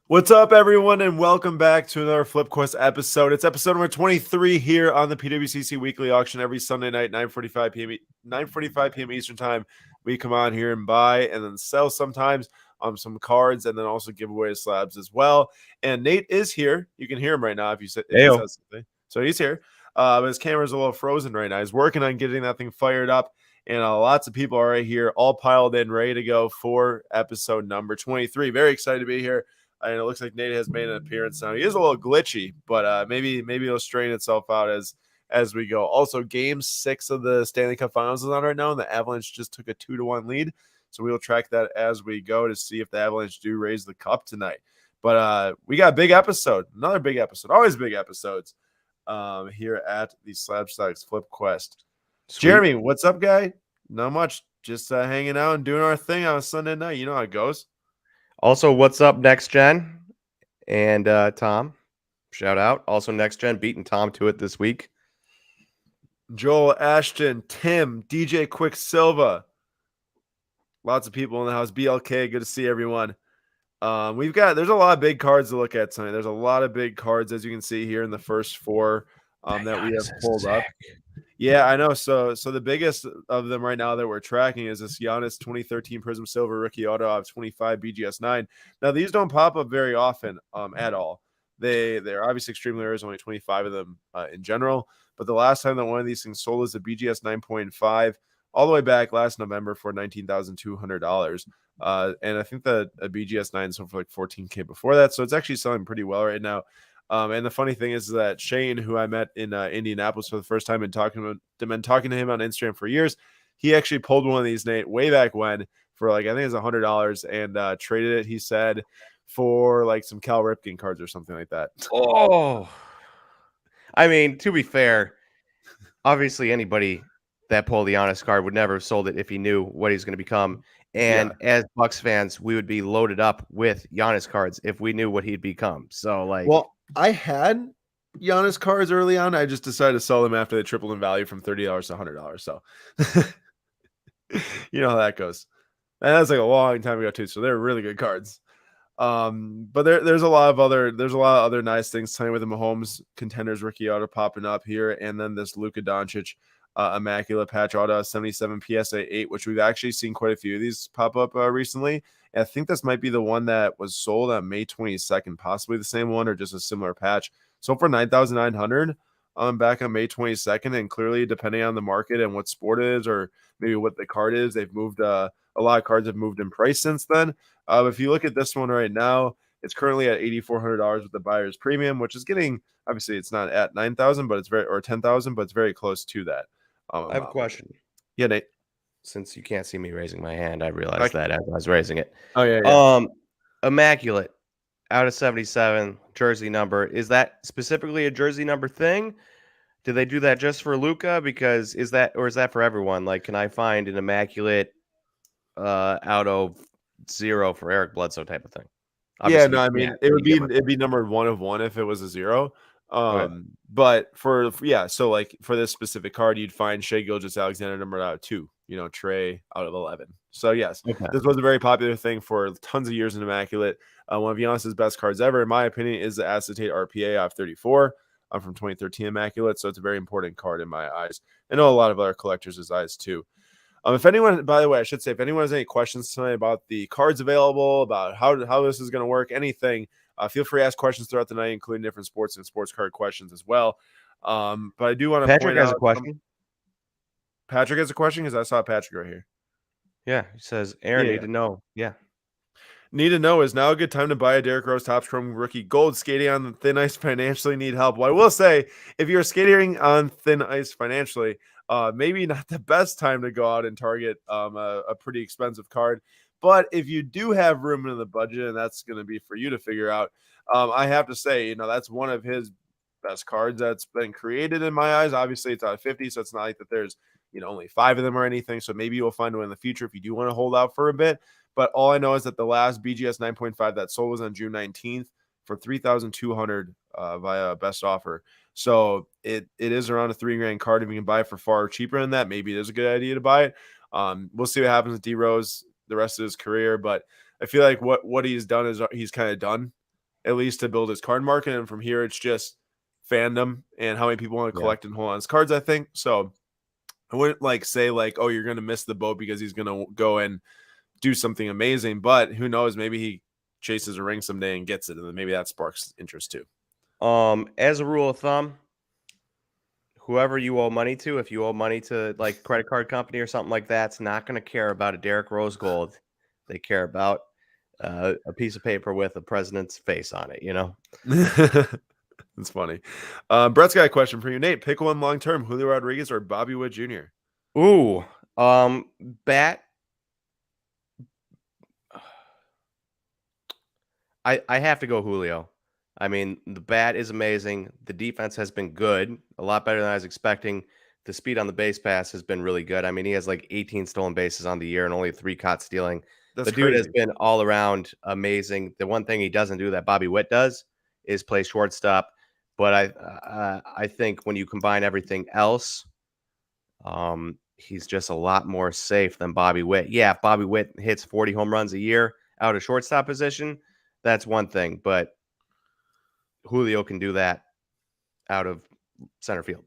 What's up, everyone, and welcome back to another FlipQuest episode. It's episode number 23 here on the PWCC Weekly Auction every Sunday night, 9:45 p.m. Eastern Time. We come on here and buy and then sell sometimes some cards and then also give away slabs as well. And Nate is here. You can hear him right now if he says something. So he's here. But his camera's a little frozen right now. He's working on getting that thing fired up. And lots of people are right here, all piled in, ready to go for episode number 23. Very excited to be here. And it looks like Nate has made an appearance now. He is a little glitchy, but maybe it'll straighten itself out as we go. Also, Game 6 of the Stanley Cup Finals is on right now, and the Avalanche just took a 2-1 lead. So we will track that as we go to see if the Avalanche do raise the cup tonight. But we got a big episode, another big episode, always big episodes here at the SlabStox FlipQuest. Sweet. Jeremy, what's up, guy? Not much, just hanging out and doing our thing on a Sunday night. You know how it goes. Also, what's up, Next Gen? And Tom, shout out. Also, Next Gen beating Tom to it this week. Joel, Ashton, Tim, DJ Quicksilva. Lots of people in the house. BLK, good to see everyone. There's a lot of big cards to look at tonight. There's a lot of big cards, as you can see here in the first four that we have pulled up. Yeah, I know. So the biggest of them right now that we're tracking is this Giannis 2013 Prism Silver Rookie Auto of 25 BGS9. Now, these don't pop up very often at all. They're obviously extremely rare. There's only 25 of them in general. But the last time that one of these things sold is a BGS 9.5 all the way back last November for $19,200. And I think that a BGS 9 sold for like $14K before that. So it's actually selling pretty well right now. And the funny thing is that Shane, who I met in Indianapolis for the first time and been talking to him on Instagram for years, he actually pulled one of these, Nate, way back when for like, I think it was $100 and traded it, he said, for like some Cal Ripken cards or something like that. Oh, I mean, to be fair, obviously anybody that pulled the Giannis card would never have sold it if he knew what he's going to become. And as Bucks fans, we would be loaded up with Giannis cards if we knew what he'd become. So, like, well, I had Giannis cards early on. I just decided to sell them after they tripled in value from $30 to $100. So, you know how that goes. And that's like a long time ago too. So they're really good cards. But there's a lot of other nice things tonight with the Mahomes Contenders Rookie Auto popping up here, and then this Luka Doncic Immaculate Patch Auto 77 PSA 8, which we've actually seen quite a few of these pop up recently. And I think this might be the one that was sold on May 22nd, possibly the same one or just a similar patch. So for $9,900 back on May 22nd, and clearly depending on the market and what sport it is or maybe what the card is, they've moved a lot of cards have moved in price since then. If you look at this one right now, it's currently at $8,400 with the buyer's premium, which is getting, obviously it's not at $9,000, but it's or $10,000, but it's very close to that. I have a question. Yeah, Nate. Since you can't see me raising my hand, I realized that as I was raising it. Oh yeah. Immaculate out of 77 jersey number. Is that specifically a jersey number thing? Do they do that just for Luka? Because is that for everyone? Like, can I find an Immaculate out of 0 for Eric Bledsoe type of thing? Obviously, yeah, no, I mean it'd be numbered 1 of 1 if it was a 0. Okay. But so like for this specific card, you'd find Shai Gilgeous-Alexander numbered out of 2, Trey out of 11. So yes, This was a very popular thing for tons of years in Immaculate. One of Giannis's best cards ever, in my opinion, is the Acetate RPA of 34 from 2013 Immaculate. So it's a very important card in my eyes. I know a lot of other collectors' eyes too. If anyone, by the way, I should say, if anyone has any questions tonight about the cards available, about how this is going to work, anything, feel free to ask questions throughout the night, including different sports and sports card questions as well. But I do want to point out. Patrick has a question. Patrick has a question because I saw Patrick right here. Yeah, he says, Aaron, need to know. Yeah. Need to know, is now a good time to buy a Derrick Rose Topps Chrome Rookie Gold skating on thin ice financially need help? Well, I will say, if you're skating on thin ice financially, maybe not the best time to go out and target a pretty expensive card. But if you do have room in the budget, and that's going to be for you to figure out, I have to say, that's one of his best cards that's been created in my eyes. Obviously, it's out of 50, so it's not like that there's only 5 of them or anything. So maybe you'll find one in the future if you do want to hold out for a bit. But all I know is that the last BGS 9.5 that sold was on June 19th for $3,200 via best offer. So it is around a $3,000 card. If you can buy it for far cheaper than that, maybe it is a good idea to buy it. We'll see what happens with D Rose the rest of his career, but I feel like what he's done is he's kind of done. at least to build his card market. And from here, it's just fandom and how many people want to collect and hold on his cards, I think. So I wouldn't like say like, oh, you're going to miss the boat because he's going to go and do something amazing. But who knows? Maybe he chases a ring someday and gets it. And then maybe that sparks interest too. As a rule of thumb, whoever you owe money to, if you owe money to like credit card company or something like that, it's not going to care about a Derrick Rose Gold. They care about a piece of paper with a president's face on it, you know? It's funny. Brett's got a question for you, Nate. Pick one long term: Julio Rodriguez or Bobby Witt Jr. Ooh, bat. I have to go Julio. I mean, the bat is amazing. The defense has been good, a lot better than I was expecting. The speed on the base pass has been really good. I mean, he has like 18 stolen bases on the year and only 3 caught stealing. That's the dude crazy. has been all around amazing. The one thing he doesn't do that Bobby Witt does is play shortstop. But I think when you combine everything else, he's just a lot more safe than Bobby Witt. Yeah, if Bobby Witt hits 40 home runs a year out of shortstop position, that's one thing. But Julio can do that out of center field.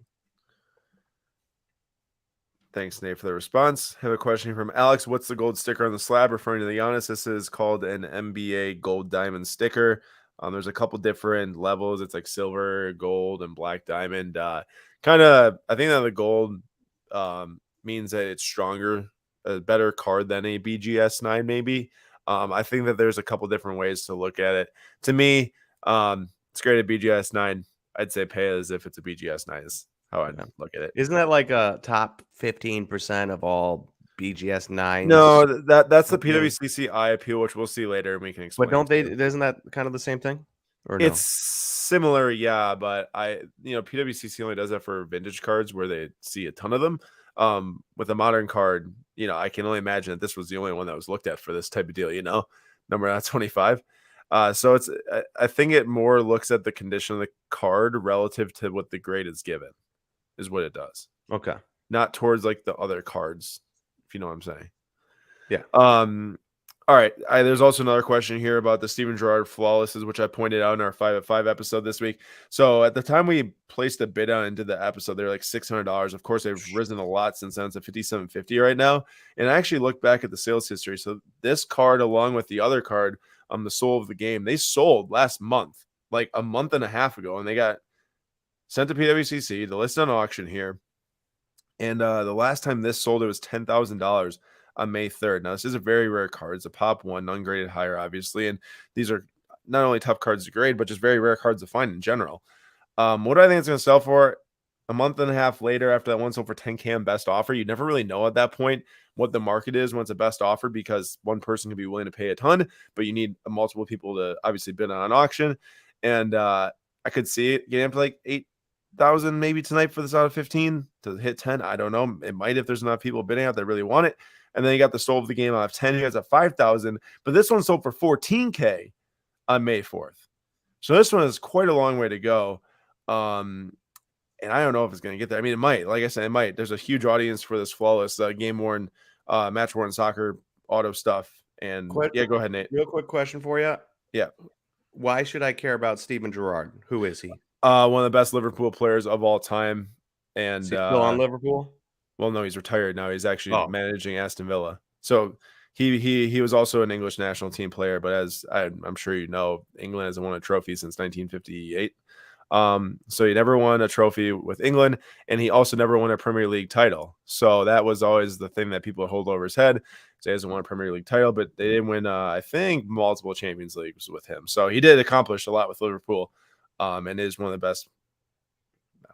Thanks, Nate, for the response. I have a question from Alex. What's the gold sticker on the slab referring to the Giannis? This is called an NBA gold diamond sticker. There's a couple different levels. It's like silver, gold, and black diamond. I think that the gold means that it's stronger, a better card than a BGS 9, maybe. I think that there's a couple different ways to look at it. To me, it's great at BGS 9. I'd say pay as if it's a BGS 9 is how I'd look at it. Isn't that like a top 15% of all BGS 9s? No, that's the PWCC eye appeal, which we'll see later, and we can explain. But don't they? Isn't that kind of the same thing? Or no? It's similar, yeah. But PWCC only does that for vintage cards where they see a ton of them. With a modern card, I can only imagine that this was the only one that was looked at for this type of deal. Number not 25. So I think it more looks at the condition of the card relative to what the grade is given, is what it does. Okay. Not towards like the other cards, if you know what I'm saying. Yeah. All right. There's also another question here about the Steven Gerrard flawlesses, which I pointed out in our 5 at 5 episode this week. So at the time we placed a bid on and did the episode, they're like $600. Of course, they've risen a lot since then. It's at $5,750 right now. And I actually looked back at the sales history. So this card, along with the other card, the Soul of the Game, they sold last month, like a month and a half ago, and they got sent to PWCC, the list on auction here. And the last time this sold, it was $10,000 on May 3rd. Now, this is a very rare card. It's a pop 1, ungraded higher, obviously. And these are not only tough cards to grade, but just very rare cards to find in general. What do I think it's going to sell for? A month and a half later, after that one sold for $10K on best offer, you never really know at that point what the market is when it's a best offer, because one person can be willing to pay a ton, but you need multiple people to obviously bid on an auction. And I could see it getting up to like 8,000 maybe tonight for this out of 15 to hit 10. I don't know. It might if there's enough people bidding out that really want it. And then you got the Soul of the Game out of 10. You guys at 5,000, but this one sold for $14K on May 4th. So this one is quite a long way to go. And I don't know if it's going to get there. I mean, it might. Like I said, it might. There's a huge audience for this flawless game-worn, match-worn soccer auto stuff. And yeah, go ahead, Nate. Real quick question for you. Yeah. Why should I care about Steven Gerrard? Who is he? One of the best Liverpool players of all time. And is he still on Liverpool? Well, no, he's retired now. He's actually managing Aston Villa. So he was also an English national team player, but as I'm sure you know, England hasn't won a trophy since 1958. So he never won a trophy with England, and he also never won a Premier League title. So that was always the thing that people hold over his head. So he hasn't won a Premier League title, but they didn't win, I think, multiple Champions Leagues with him. So he did accomplish a lot with Liverpool, and is one of the best.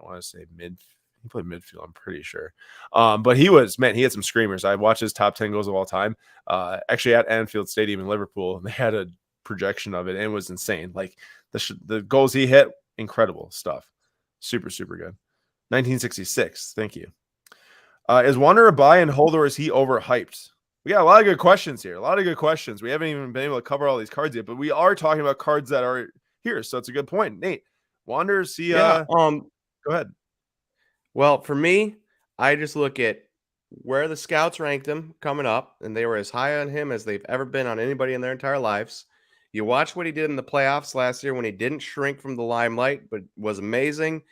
I want to say he played midfield, I'm pretty sure. But he had some screamers. I watched his top 10 goals of all time. Actually at Anfield Stadium in Liverpool, they had a projection of it, and it was insane. Like the goals he hit, incredible stuff. Super, super good. 1966. Thank you. Is Wander a buy and hold, or is he overhyped? We got a lot of good questions here. A lot of good questions. We haven't even been able to cover all these cards yet, but we are talking about cards that are here. So it's a good point. Nate, Wander, see go ahead. Well, for me, I just look at where the scouts ranked him coming up, and they were as high on him as they've ever been on anybody in their entire lives. You watch what he did in the playoffs last year when he didn't shrink from the limelight, but was amazing.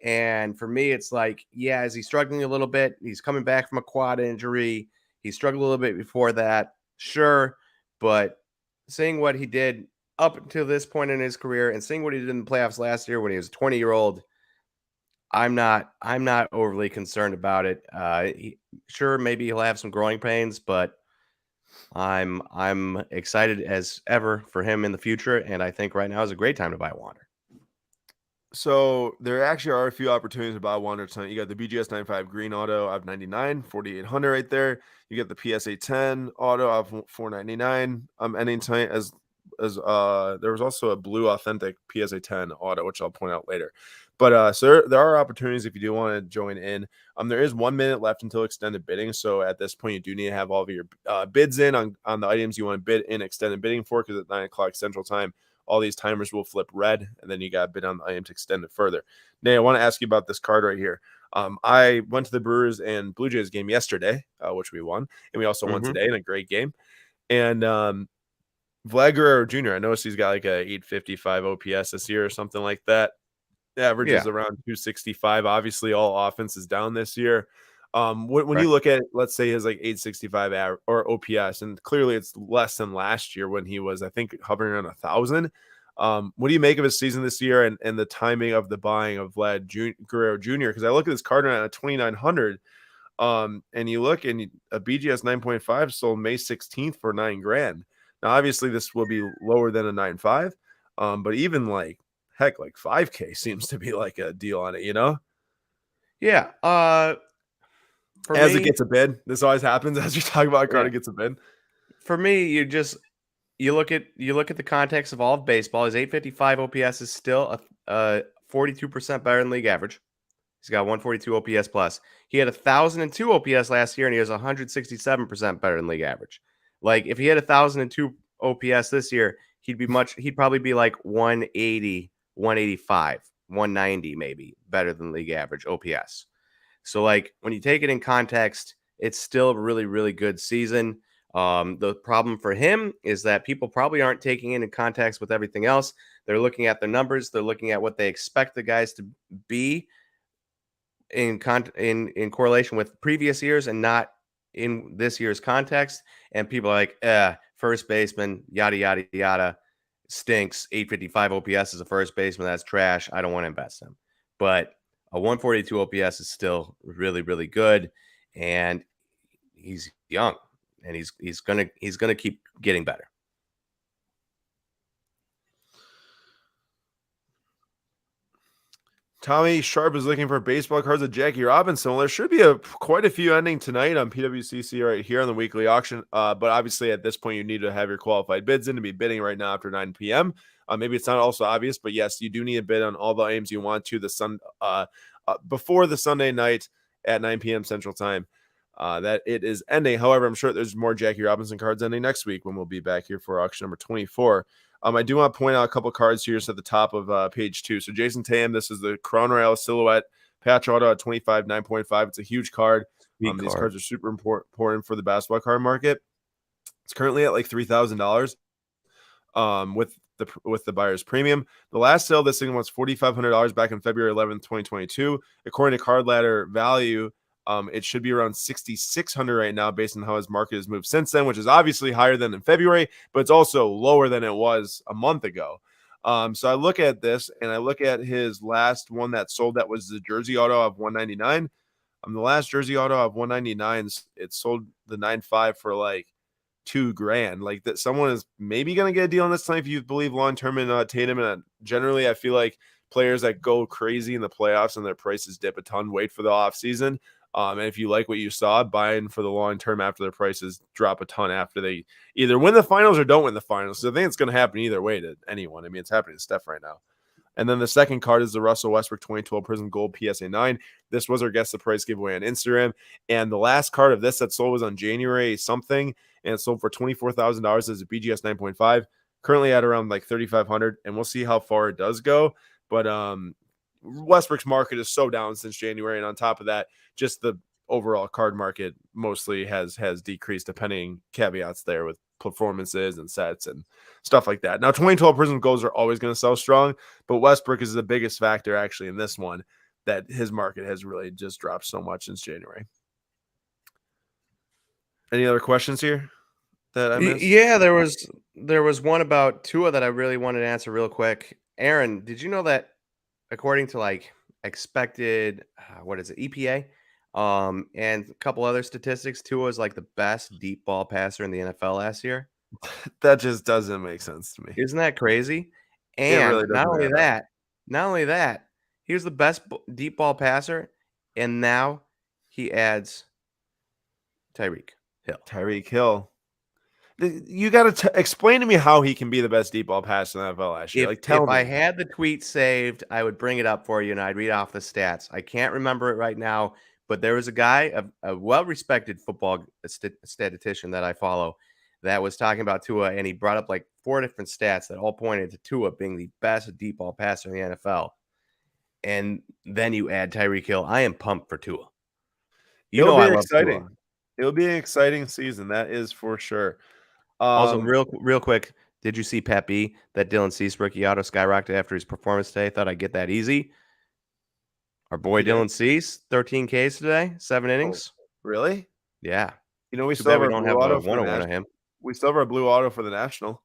And for me, it's like, yeah, is he struggling a little bit? He's coming back from a quad injury. He struggled a little bit before that, sure. But seeing what he did up until this point in his career and seeing what he did in the playoffs last year when he was a 20-year-old, I'm not overly concerned about it. Sure, maybe he'll have some growing pains, but I'm excited as ever for him in the future, and I think right now is a great time to buy Wander. So there actually are a few opportunities to buy Wander tonight. You got the BGS 95 green auto of 99, 4,800 right there. You get the PSA 10 auto of 499. Ending tonight as there was also a blue authentic PSA 10 auto, which I'll point out later. But so there are opportunities if you do want to join in. There is 1 minute left until extended bidding. So at this point, you do need to have all of your bids in on the items you want to bid in extended bidding for, because at 9 o'clock Central Time, all these timers will flip red, and then you got to bid on the item to extend it further. Nate, I want to ask you about this card right here. I went to the Brewers and Blue Jays game yesterday, which we won, and we also won today in a great game. And Vlad Guerrero Jr., I noticed he's got like a 855 OPS this year or something like that. The average is around 265. Obviously, all offense is down this year. When you look at, let's say, his like 865 or OPS, and clearly it's less than last year when he was, I think, hovering around 1,000. What do you make of his season this year and the timing of the buying of Vlad Guerrero Jr.? Because I look at this card at 2,900, and you look, and a BGS 9.5 sold May 16th for $9,000. Now, obviously, this will be lower than a 9.5, but even like 5K seems to be like a deal on it, you know? Yeah. As it gets a bid, this always happens as you're talking about a card, it gets a bid. For me, you look at the context of all of baseball. His 855 OPS is still a 42% better than league average. He's got 142 OPS plus. He had 1,002 OPS last year, and he was 167% better than league average. Like, if he had 1,002 OPS this year, he'd probably be like 180, 185, 190 maybe better than league average OPS. So, like, when you take it in context, it's still a really, really good season. The problem for him is that people probably aren't taking it in context with everything else. They're looking at their numbers. They're looking at what they expect the guys to be in correlation with previous years and not in this year's context. And people are like, first baseman, yada, yada, yada, stinks. 855 OPS is a first baseman. That's trash. I don't want to invest in him. But a 142 OPS is still really, really good. And he's young, and he's gonna keep getting better. Tommy Sharp is looking for baseball cards of Jackie Robinson. Well, there should be quite a few ending tonight on PWCC right here on the weekly auction. But obviously at this point, you need to have your qualified bids in to be bidding right now after 9 p.m. Maybe it's not also obvious, but yes, you do need a bid on all the items you want to before the Sunday night at 9 p.m. Central Time. That it is ending. However, I'm sure there's more Jackie Robinson cards ending next week when we'll be back here for auction number 24. I do want to point out a couple cards here at the top of page 2. So Jason Tam, this is the Crown Royale Silhouette patch auto at 25, 9.5. It's a huge card. These cards are super important for the basketball card market. It's currently at like $3,000 with the buyer's premium. The last sale, this thing was $4,500 back on February 11th, 2022. According to Card Ladder Value, it should be around 6,600 right now based on how his market has moved since then, which is obviously higher than in February, but it's also lower than it was a month ago. So I look at this and I look at his last one that sold. That was the jersey auto of 199. The last jersey auto of 199, it sold the 9.5 for like $2,000. Like that, someone is maybe going to get a deal on this time if you believe long-term in Tatum. And generally, I feel like players that go crazy in the playoffs and their prices dip a ton, wait for the offseason. And if you like what you saw, buying for the long term after their prices drop a ton after they either win the finals or don't win the finals. So I think it's going to happen either way to anyone. I mean, it's happening to Steph right now. And then the second card is the Russell Westbrook 2012 Prism Gold PSA 9. This was our Guess the Price giveaway on Instagram. And the last card of this that sold was on January something, and it sold for $24,000 as a BGS 9.5. Currently at around like $3,500, and we'll see how far it does go. But Westbrook's market is so down since January, and on top of that, just the overall card market mostly has decreased, depending caveats there with performances and sets and stuff like that. Now, 2012 Prism goals are always going to sell strong, but Westbrook is the biggest factor actually in this one, that his market has really just dropped so much since January. Any other questions here that I missed? Yeah, there was one about Tua that I really wanted to answer real quick. Aaron, did you know that according to like expected, what is it, EPA, and a couple other statistics, Tua is like the best deep ball passer in the NFL last year? That just doesn't make sense to me. Isn't that crazy? It And really not doesn't only add up. that, not only that, he was the best deep ball passer, and now he adds Tyreek Hill. Tyreek Hill. You got to explain to me how he can be the best deep ball passer in the NFL last year. If I had the tweet saved, I would bring it up for you and I'd read off the stats. I can't remember it right now, but there was a guy, a well-respected football statistician that I follow, that was talking about Tua, and he brought up like 4 different stats that all pointed to Tua being the best deep ball passer in the NFL. And then you add Tyreek Hill. I am pumped for Tua. It'll be I love exciting. Tua. It'll be an exciting season. That is for sure. Also, real quick, did you see Pat B that Dylan Cease rookie auto skyrocketed after his performance today? Thought I'd get that easy. Our boy Dylan Cease, 13 Ks today, 7 innings. Oh, really? Yeah. You know, we Too still bad have we our don't blue have auto a for the 101 of National. him. We still have our blue auto for the National.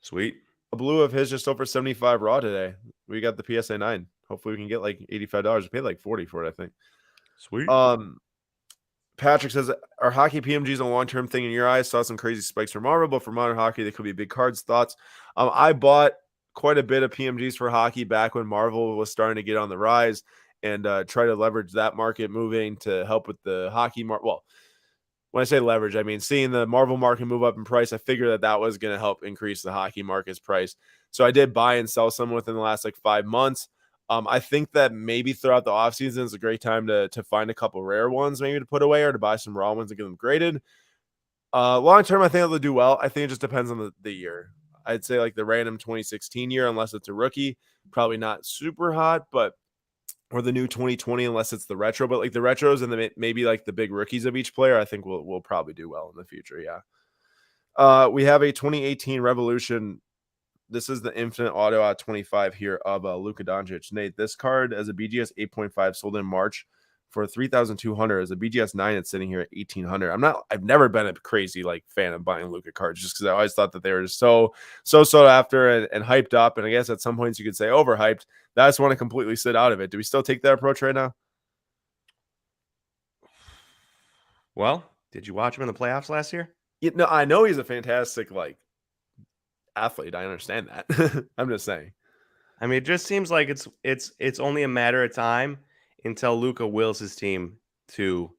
Sweet. A blue of his just over 75 raw today. We got the PSA 9. Hopefully we can get like $85. We paid like 40 for it, I think. Sweet. Patrick says, are hockey PMGs a long-term thing in your eyes? Saw some crazy spikes from Marvel, but for modern hockey, they could be big cards. Thoughts? I bought quite a bit of PMGs for hockey back when Marvel was starting to get on the rise, and try to leverage that market moving to help with the hockey market. Well, when I say leverage, I mean seeing the Marvel market move up in price. I figured that was going to help increase the hockey market's price. So I did buy and sell some within the last like 5 months. I think that maybe throughout the offseason is a great time to find a couple rare ones maybe to put away, or to buy some raw ones and get them graded. Long term, I think they'll do well. I think it just depends on the year. I'd say like the random 2016 year, unless it's a rookie, probably not super hot, but or the new 2020, unless it's the retro. But like the retros and maybe like the big rookies of each player, I think will probably do well in the future. Yeah. We have a 2018 Revolution. This is the Infinite Auto at 25 here of Luka Doncic. Nate, this card as a BGS 8.5 sold in March for 3,200. As a BGS 9, it's sitting here at 1,800. I've never been a crazy like fan of buying Luka cards, just because I always thought that they were just so after and hyped up. And I guess at some points you could say overhyped. I just want to completely sit out of it. Do we still take that approach right now? Well, did you watch him in the playoffs last year? No, I know he's a fantastic like athlete. I understand that. I'm just saying. I mean, it just seems like it's only a matter of time until Luka wills his team to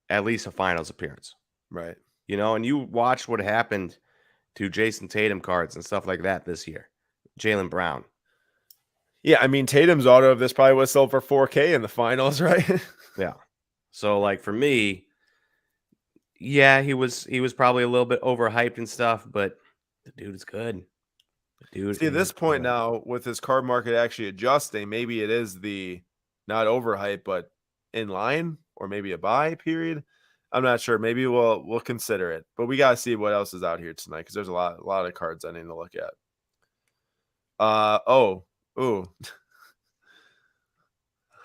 at least a finals appearance. Right. And you watched what happened to Jason Tatum cards and stuff like that this year. Jaylen Brown. Yeah, I mean, Tatum's auto of this probably was sold for 4K in the finals, right? Yeah. So, like, for me, yeah, he was probably a little bit overhyped and stuff, but the dude is good. See, at this point now, with this card market actually adjusting, maybe it is the not overhyped, but in line, or maybe a buy period. I'm not sure. Maybe we'll consider it, but we gotta see what else is out here tonight, because there's a lot of cards I need to look at. How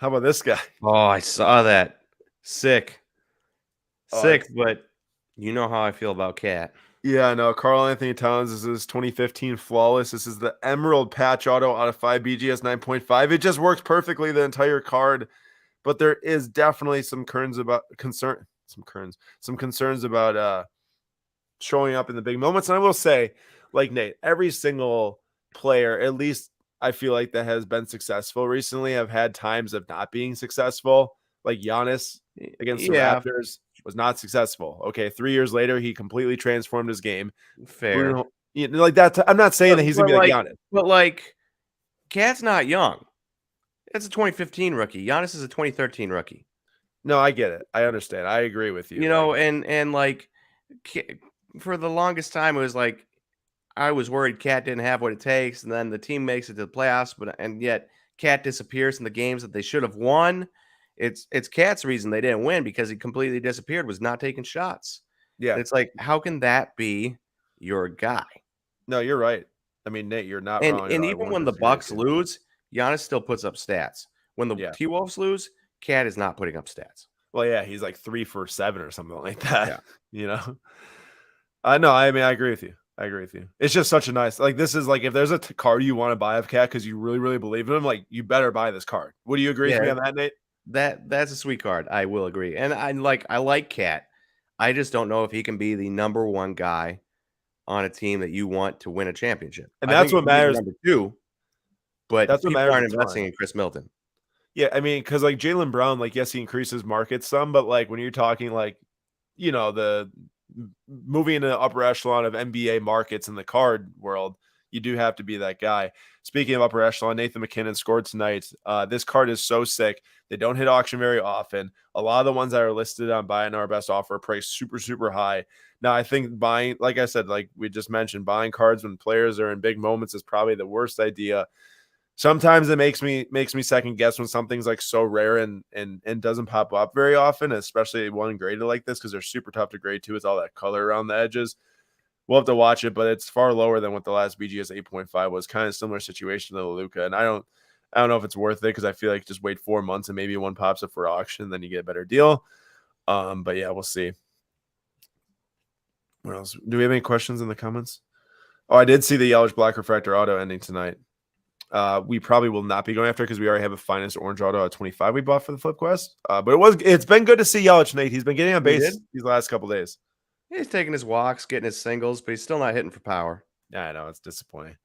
about this guy? Oh, I saw that. Sick, but you know how I feel about Cat. Yeah, no, Karl Anthony Towns. This is 2015 Flawless. This is the Emerald Patch Auto out of 5 BGS 9.5. It just works perfectly, the entire card, but there is definitely some concerns about showing up in the big moments. And I will say, like Nate, every single player, at least I feel like that has been successful recently, have had times of not being successful. Like Giannis against the Raptors was not successful. Okay, 3 years later, he completely transformed his game. Fair. Like that. I'm not saying that he's going to be like Giannis. But, like, Cat's not young. That's a 2015 rookie. Giannis is a 2013 rookie. No, I get it. I understand. I agree with you. And like, for the longest time, it was like, I was worried Cat didn't have what it takes, and then the team makes it to the playoffs, and yet Cat disappears in the games that they should have won. It's Cat's reason they didn't win, because he completely disappeared, was not taking shots. Yeah. And it's like, how can that be your guy? No, you're right. I mean, Nate, you're not And wrong at and all. I even won't when the disagree with Bucks you. lose, Giannis still puts up stats. When the Yeah. T-Wolves lose, Cat is not putting up stats. Well, yeah, he's like 3 for 7 or something like that. Yeah. You know. I know. I mean, I agree with you. I agree with you. It's just such a nice, like, this is like, if there's a card you want to buy of Cat because you really, really believe in him, like, you better buy this card. Would you agree with me Yeah, on that, Nate? that's a sweet card. I will agree. And I like Cat. I just don't know if he can be the number one guy on a team that you want to win a championship. And I that's think what he can be the matters. number 2, but That's what people matters aren't a investing ton. in Chris Middleton. Yeah, I mean, because like Jaylen Brown, like, yes, he increases market some, but like when you're talking like, the moving into the upper echelon of NBA markets in the card world, you do have to be that guy. Speaking of upper echelon, Nathan McKinnon scored tonight. This card is so sick. They don't hit auction very often. A lot of the ones that are listed on Buy Now or Best Offer are priced super, super high. Now, I think buying, like I said, like we just mentioned, buying cards when players are in big moments is probably the worst idea. Sometimes it makes me second guess when something's like so rare and doesn't pop up very often, especially one graded like this, because they're super tough to grade too with all that color around the edges. We'll have to watch it, but it's far lower than what the last BGS 8.5 was. Kind of similar situation to the Luka, and I don't know if it's worth it because I feel like just wait 4 months and maybe one pops up for auction, then you get a better deal. But yeah, we'll see. What else? Do we have any questions in the comments? Oh, I did see the yellowish black refractor auto ending tonight. We probably will not be going after because we already have a finest orange auto at 25 we bought for the flip quest. But it's been good to see Yelich, Nate. He's been getting on base these last couple days. He's taking his walks, getting his singles, but he's still not hitting for power. Yeah, I know, it's disappointing.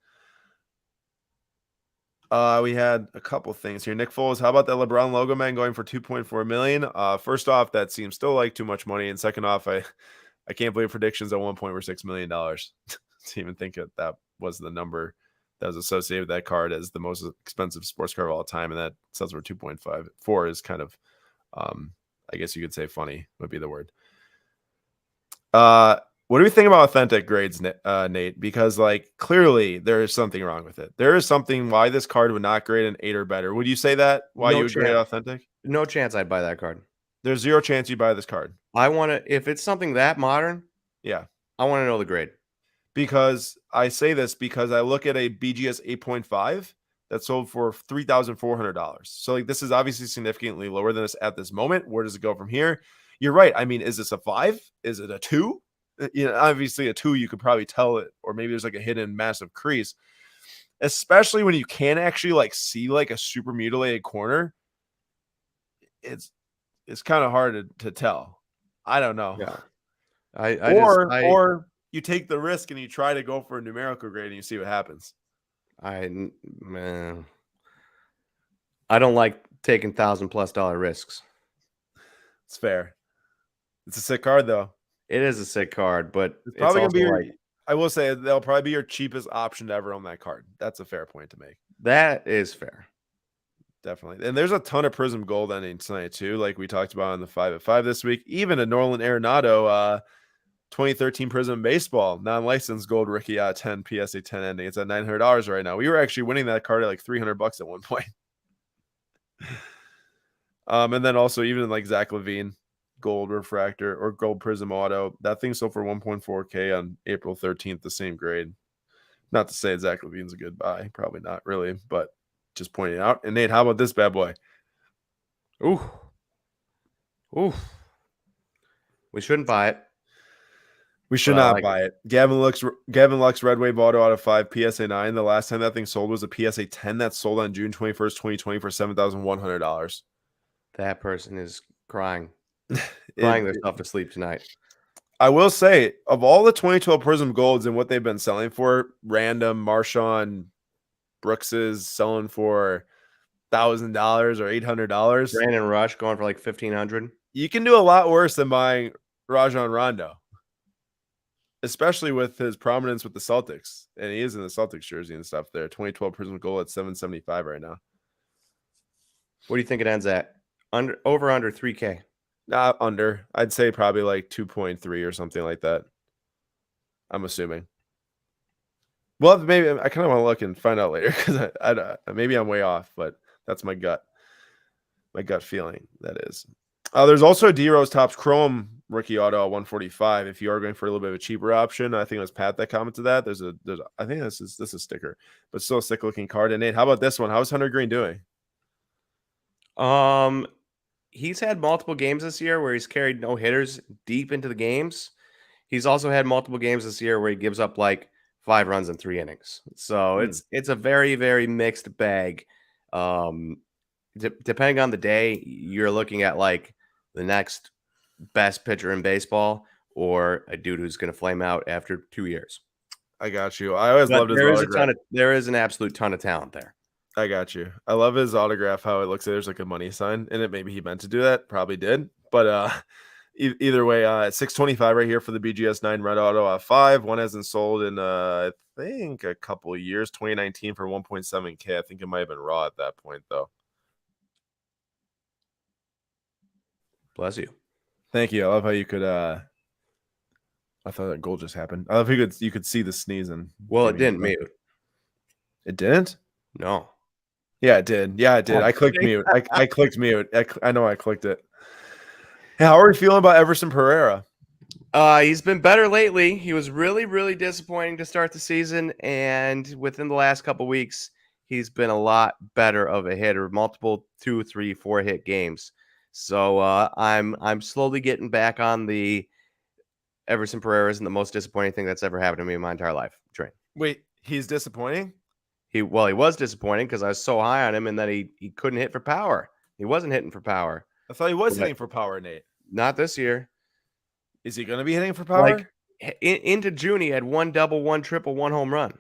We had a couple things here. Nick Foles, how about that LeBron logo man going for $2.4 million? First off, that seems still like too much money, and second off, I can't believe predictions at one point were $6 million. To even think that was the number that was associated with that card as the most expensive sports card of all time, and that sells for 2.5. 4 is kind of, I guess you could say funny would be the word. What do we think about authentic grades, Nate? Because like clearly there is something wrong with it. There is something why this card would not grade an 8 or better. Would you say that? Why you would grade authentic? No chance I'd buy that card. There's zero chance you buy this card. I want to, if it's something that modern, yeah, I want to know the grade. Because I say this because I look at a BGS 8.5 that sold for $3,400. So like this is obviously significantly lower than this at this moment. Where does it go from here? You're right. I mean, is this a 5? Is it a 2? Obviously a 2, you could probably tell it, or maybe there's like a hidden massive crease, especially when you can actually like see like a super mutilated corner. It's kind of hard to tell. I don't know. Yeah. Or you take the risk and you try to go for a numerical grade and you see what happens. I don't like taking $1,000+ risks. It's fair. It's a sick card though. It is a sick card, but it's probably gonna be I will say they'll probably be your cheapest option to ever own that card. That's a fair point to make. That is fair. Definitely. And there's a ton of Prism gold ending tonight too, like we talked about on the 5 at 5 this week. Even a Nolan Arenado 2013 Prism baseball non-licensed gold rookie 10 PSA 10 ending. It's at $900 right now. We were actually winning that card at like $300 at one point. And then also even like Zach LaVine gold refractor or gold Prism auto, that thing sold for 1.4K on April 13th, the same grade. Not to say Zach LaVine's a good buy, probably not really, but just pointing out. And Nate, how about this bad boy? Ooh. We shouldn't buy it. We should not buy it. Gavin Lux Red Wave auto out of 5 PSA 9. The last time that thing sold was a PSA 10 that sold on June 21st, 2020 for $7,100. That person is crying themselves to sleep tonight. I will say, of all the 2012 Prism Golds and what they've been selling for, random Marshawn Brooks's selling for $1,000 or $800. Brandon Rush going for like $1,500. You can do a lot worse than buying Rajon Rondo, especially with his prominence with the Celtics. And he is in the Celtics jersey and stuff there. 2012 Prism Gold at $775 right now. What do you think it ends at? Under 3K? Not under. I'd say probably like 2.3 or something like that. I'm assuming. Well, maybe I kind of want to look and find out later because I maybe I'm way off, but that's my gut feeling. That is. There's also a D Rose Topps Chrome rookie auto at 145. If you are going for a little bit of a cheaper option, I think it was Pat that commented that. I think this is a sticker, but still a sick looking card. And Nate, how about this one? How's Hunter Green doing? He's had multiple games this year where he's carried no hitters deep into the games. He's also had multiple games this year where he gives up like 5 runs in 3 innings. So it's a very, very mixed bag. Depending on the day, you're looking at like the next best pitcher in baseball or a dude who's going to flame out after 2 years. I got you. I always loved his autograph. There is an absolute ton of talent there. I got you. I love his autograph, how it looks like there's like a money sign in it. Maybe he meant to do that. Probably did. But either way, 625 right here for the BGS 9 red auto 5. One hasn't sold in, I think, a couple of years. 2019 for 1.7K. I think it might have been raw at that point, though. Bless you. Thank you. I love how you could. I thought that goal just happened. I love how you could see the sneezing. Well, it didn't mute. It didn't? No. Yeah, it did. Yeah, it did. I clicked mute. I clicked mute. I know I clicked it. Hey, how are we feeling about Everson Pereira? He's been better lately. He was really, really disappointing to start the season, and within the last couple weeks, he's been a lot better of a hitter. Multiple 2, 3, 4 hit games. So I'm slowly getting back on the Everson Pereira isn't the most disappointing thing that's ever happened to me in my entire life train. Wait, he's disappointing? He was disappointing because I was so high on him and that he couldn't hit for power. He wasn't hitting for power. I thought he was hitting for power, Nate. Not this year. Is he going to be hitting for power? Like into June, he had 1 double, 1 triple, 1 home run.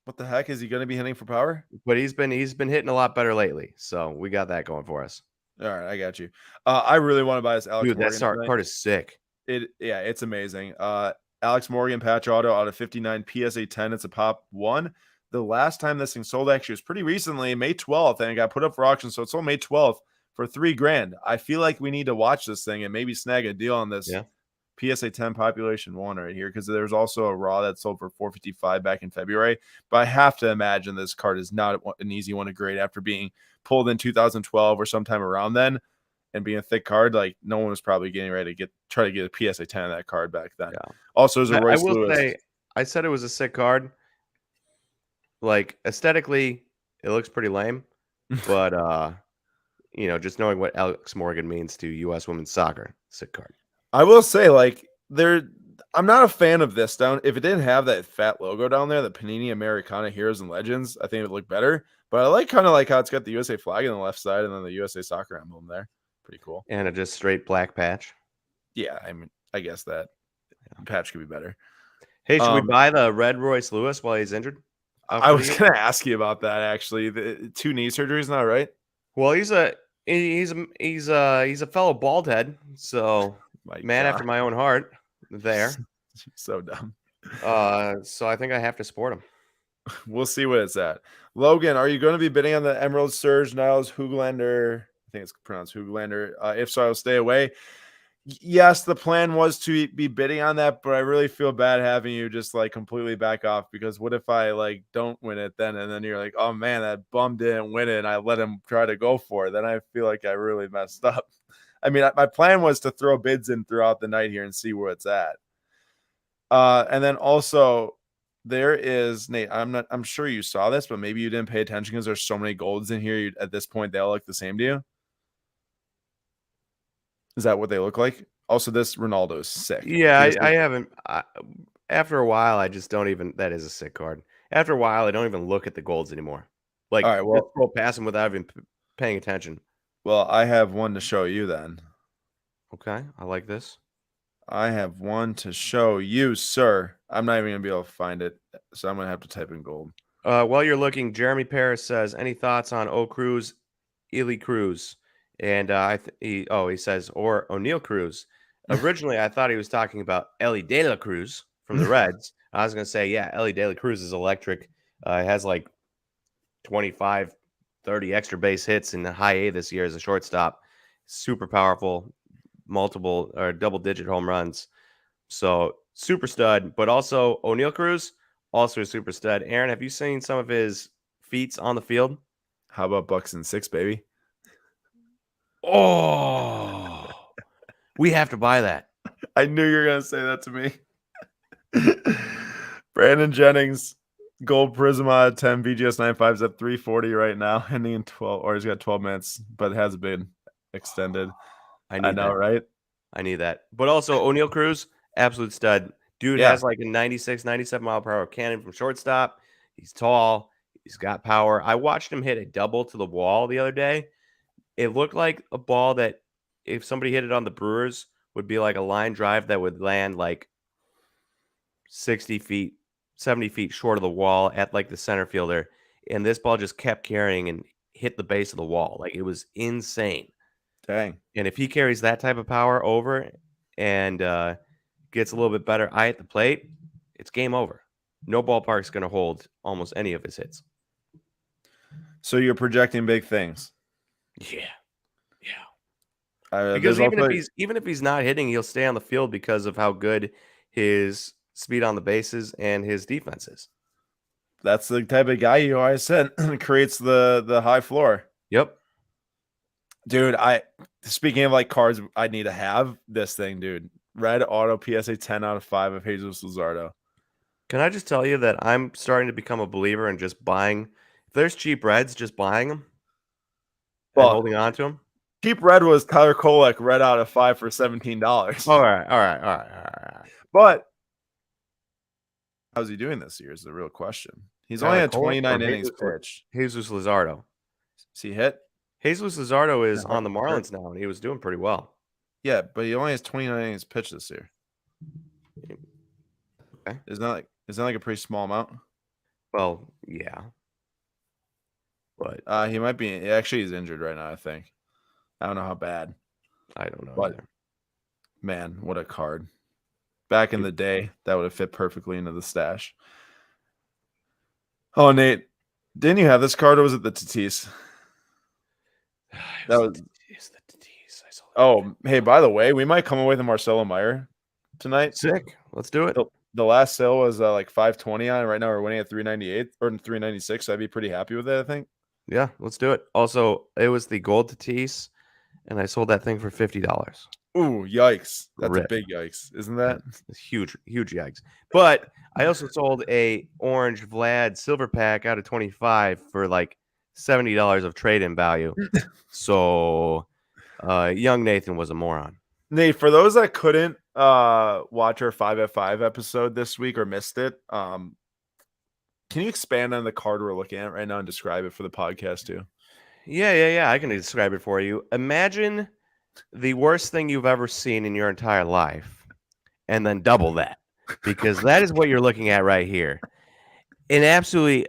What the heck? Is he going to be hitting for power? But he's been hitting a lot better lately. So we got that going for us. All right, I got you. I really want to buy this Alex Morgan. That start card is sick. It's amazing. Alex Morgan patch auto out of 59 PSA 10. It's a pop 1. The last time this thing sold actually was pretty recently, May 12th, and it got put up for auction. So it sold May 12th for $3,000. I feel like we need to watch this thing and maybe snag a deal on this PSA 10 population 1 right here, because there's also a raw that sold for $455 back in February. But I have to imagine this card is not an easy one to grade after being pulled in 2012 or sometime around then and being a thick card. Like, no one was probably getting ready to try to get a PSA 10 of that card back then. Yeah. Also, there's a Royce Lewis. Say, I said it was a sick card. Like, aesthetically, it looks pretty lame, but just knowing what Alex Morgan means to U.S. women's soccer, sick card. I will say, like, I'm not a fan of this down. If it didn't have that fat logo down there, the Panini Americana Heroes and Legends, I think it would look better. But I kind of like how it's got the USA flag on the left side and then the USA soccer emblem there. Pretty cool. And a just straight black patch. Yeah, I mean, I guess that patch could be better. Hey, should we buy the red Royce Lewis while he's injured? I was going to ask you about that, actually. The 2 knee surgeries, not right? Well, he's a fellow bald head, so after my own heart there. So dumb. So I think I have to support him. We'll see what it's at. Logan, are you going to be bidding on the Emerald Surge Niles Hooglander? I think it's pronounced Hooglander. If so, I'll stay away. Yes, the plan was to be bidding on that, but I really feel bad having you just like completely back off, because what if I like don't win it then, and then you're like, oh man, that bum didn't win it and I let him try to go for it. Then I feel like I really messed up. I mean, my plan was to throw bids in throughout the night here and see where it's at. And then also there is, Nate, I'm sure you saw this, but maybe you didn't pay attention because there's so many golds in here. At this point, they all look the same to you. Is that what they look like? Also, this Ronaldo is sick. Yeah, I haven't. After a while, I just don't even. That is a sick card. After a while, I don't even look at the golds anymore. Like, all right, well, just roll past them without even paying attention. Well, I have one to show you then. Okay, I like this. I have one to show you, sir. I'm not even going to be able to find it, so I'm going to have to type in gold. While you're looking, Jeremy Paris says, any thoughts on O. Cruz, Ely Cruz? And he says, or O'Neal Cruz. Originally, I thought he was talking about Ellie De La Cruz from the Reds. I was going to say, yeah, Ellie De La Cruz is electric. Has like 25, 30 extra base hits in the high A this year as a shortstop. Super powerful, multiple or double-digit home runs. So super stud, but also O'Neal Cruz, also a super stud. Aaron, have you seen some of his feats on the field? How about Bucks and 6, baby? Oh, we have to buy that. I knew you were gonna say that to me. Brandon Jennings, gold Prism out of 10, VGS 95's at 340 right now, ending in 12, or he's got 12 minutes, but it has been extended. I I know, that. right? I need that. But also O'Neal Cruz, absolute stud. Dude Yeah. has like a 96, 97 mile per hour cannon from shortstop. He's tall. He's got power. I watched him hit a double to the wall the other day. It looked like a ball that if somebody hit it on the Brewers would be like a line drive that would land like 60 feet, 70 feet short of the wall at like the center fielder. And this ball just kept carrying and hit the base of the wall. Like it was insane. Dang. And if he carries that type of power over and gets a little bit better eye at the plate, it's game over. No ballpark's going to hold almost any of his hits. So you're projecting big things. Yeah. There's Because also- even if he's not hitting, he'll stay on the field because of how good his speed on the bases and his defense is. that's the type of guy you always said creates the high floor. Yep. Dude, speaking of like cards, I need to have this thing, dude. Red auto PSA 10 out of 5 of Jesus Luzardo. Can I just tell you that I'm starting to become a believer in just buying? If there's cheap reds, just buying them and holding on to them. Cheap red was Tyler Kolek red out of 5 for $17. All right. But how's he doing this year is the real question. He's Tyler only had Kolek 29 or innings Jesus- pitched. Jesus Luzardo. Is he hit? Jesus Luzardo is Yeah, on the Marlins now, and he was doing pretty well. Yeah, but he only has 29 innings pitched this year. Okay. Isn't that like a pretty small amount? Well, yeah. But He might be actually he's injured right now, I think. I don't know how bad. I don't know. But Either. man, what a card. Back in the day, that would have fit perfectly into the stash. Oh, Nate, didn't you have this card or was it the Tatis? That was It's the Tatis. I saw that. Oh, hey, by the way, we might come away with Marcelo Meyer tonight. Sick. Let's do it. The last sale was like 520 on it. Right now we're winning at 398 or 396. So I'd be pretty happy with it, I think. Yeah, let's do it. Also, it was the gold Tatis, and I sold that thing for $50. Ooh, yikes. That's Rip. a big yikes, isn't that? It's huge yikes. But I also sold a orange Vlad silver pack out of 25 for like $70 of trade-in value. So young Nathan was a moron. Nate, for those that couldn't watch our 5 at 5 episode this week or missed it, can you expand on the card we're looking at right now and describe it for the podcast too? Yeah. I can describe it for you. Imagine the worst thing you've ever seen in your entire life and then double that, because that is what you're looking at right here. An absolutely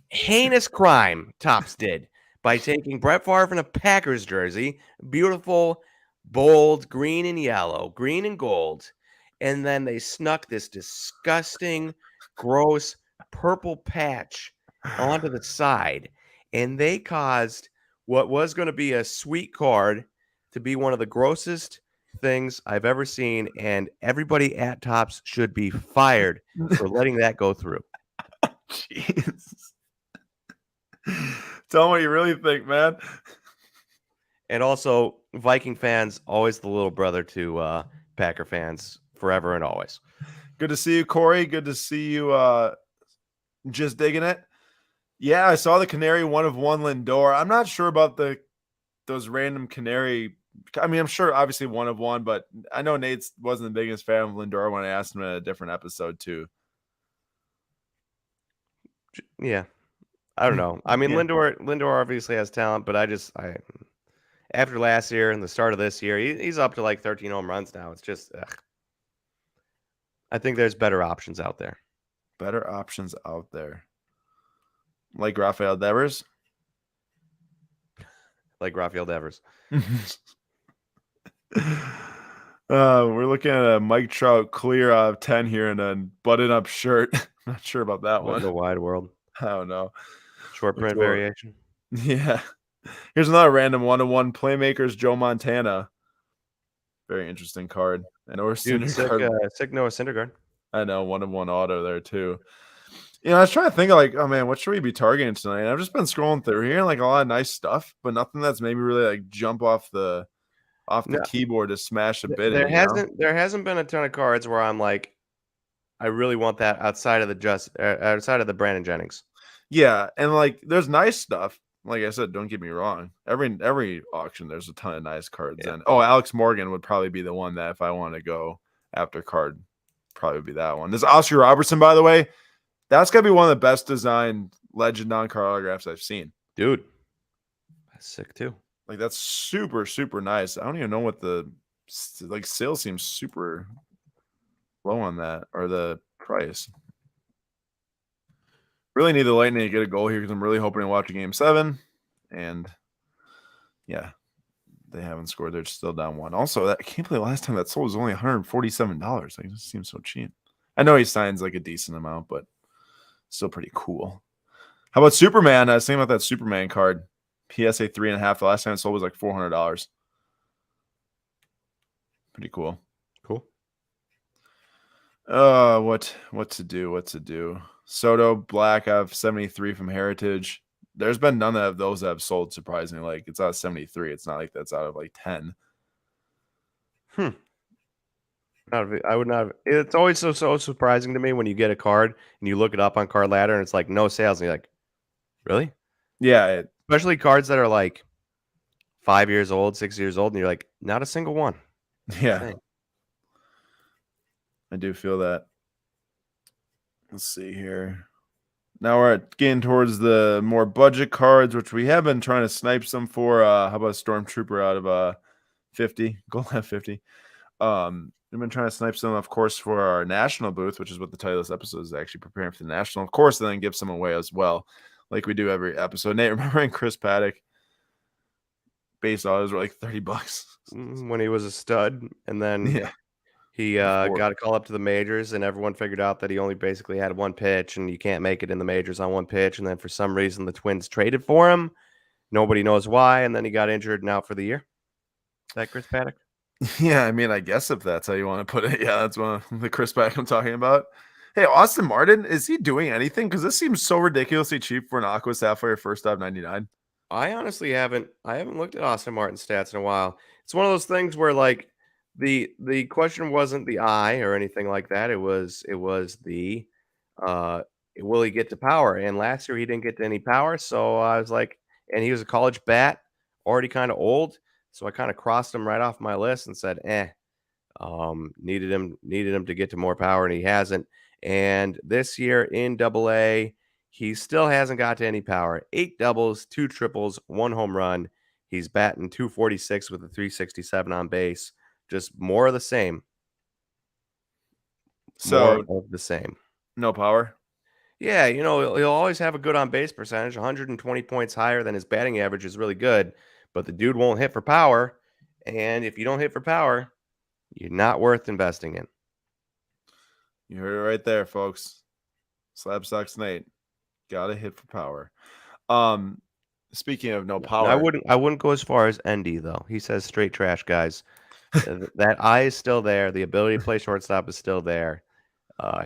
heinous crime Topps did by taking Brett Favre in a Packers jersey, beautiful, bold, green and yellow, green and gold, and then they snuck this disgusting, gross purple patch onto the side, and they caused what was going to be a sweet card to be one of the grossest things I've ever seen, and everybody at Topps should be fired for letting that go through. Jeez. Tell them what you really think, man. And also, Viking fans, always the little brother to Packer fans, forever and always. Good to see you, Corey. Good to see you just digging it. Yeah, I saw the Canary 1 of 1 Lindor. I'm not sure about those random Canary. I mean, I'm sure obviously 1 of 1, but I know Nate wasn't the biggest fan of Lindor when I asked him in a different episode too. Yeah. I don't know. I mean, Yeah. Lindor obviously has talent, but I after last year and the start of this year, he's up to like 13 home runs now. It's just, I think there's better options out there. Better options out there. Like Rafael Devers? Like Rafael Devers. We're looking at a Mike Trout clear out of 10 here and a button up shirt. Not sure about that What one. in the wide world? I don't know. Short print Lindor. variation. Yeah. Here's another random 1-of-1 Playmakers Joe Montana. Very interesting card. I know we're Dude, sick Noah Syndergaard. I know 1-of-1 auto there too. You know, I was trying to think of like, oh man, what should we be targeting tonight? And I've just been scrolling through here and like a lot of nice stuff, but nothing that's maybe really like jump off the off the No, keyboard to smash a bid in, there you know? hasn't been a ton of cards where I'm like, I really want that outside of outside of the Brandon Jennings. Yeah, and like there's nice stuff. Like I said, don't get me wrong. Every auction there's a ton of nice cards. Yeah. And Alex Morgan would probably be the one that if I want to go after card, probably be that one. This Oscar Robertson, by the way, that's gotta be one of the best designed legend non-card autographs I've seen. Dude, that's sick too. Like that's super, super nice. I don't even know what the like sale seems super low on that or the price. Really need the Lightning to get a goal here because I'm really hoping to watch a game 7. And yeah, they haven't scored. They're still down 1. Also, I can't believe the last time that sold was only $147. Like, this seems so cheap. I know he signs like a decent amount, but still pretty cool. How about Superman? I was thinking about that Superman card. PSA 3.5. The last time it sold was like $400. Pretty cool. Cool. What to do? Soto Black, I have 73 from Heritage. There's been none of those that have sold, surprisingly. Like, it's out of 73. It's not like that's out of like 10. I would not. It's always so surprising to me when you get a card and you look it up on Card Ladder and it's like no sales, and you're like, really? Yeah, Especially cards that are like 5 years old, 6 years old, and you're like, not a single one. yeah. Dang. I do feel that. Let's see here. Now we're getting towards the more budget cards, which we have been trying to snipe some for. How about Stormtrooper out of 50? Gold at 50. We've been trying to snipe some, of course, for our national booth, which is what the title of this episode is, actually preparing for the national, of course, and then give some away as well, like we do every episode. Nate, remember when Chris Paddock base autos were like $30 When he was a stud, and then yeah. he got a call up to the majors, and everyone figured out that he only basically had one pitch, and you can't make it in the majors on one pitch. And then for some reason, the Twins traded for him. Nobody knows why, and then he got injured and out for the year. Is that Chris Paddock? Yeah, I mean, I guess if that's how you want to put it, yeah, that's one of the Chris Paddock I'm talking about. Hey, Austin Martin, is he doing anything? Because this seems so ridiculously cheap for an Aqua Sapphire first out of 99. I honestly haven't looked at Austin Martin's stats in a while. It's one of those things where like the question wasn't the eye or anything like that. It was the uh will he get to power? And last year he didn't get to any power, so I was like, and he was a college bat, already kind of old, so I kind of crossed him right off my list and said, needed him to get to more power, and he hasn't. And this year in AA, he still hasn't got to any power. 8 doubles, 2 triples, 1 home run. He's batting 246 with a 367 on base. Just more of the same. So more of the same. No power. Yeah, he'll always have a good on base percentage. 120 points higher than his batting average is really good, but the dude won't hit for power. And if you don't hit for power, you're not worth investing in. You heard it right there, folks. SlabStox Nate. Gotta hit for power. Speaking of no power, I wouldn't go as far as ND though. He says straight trash, guys. That eye is still there. The ability to play shortstop is still there.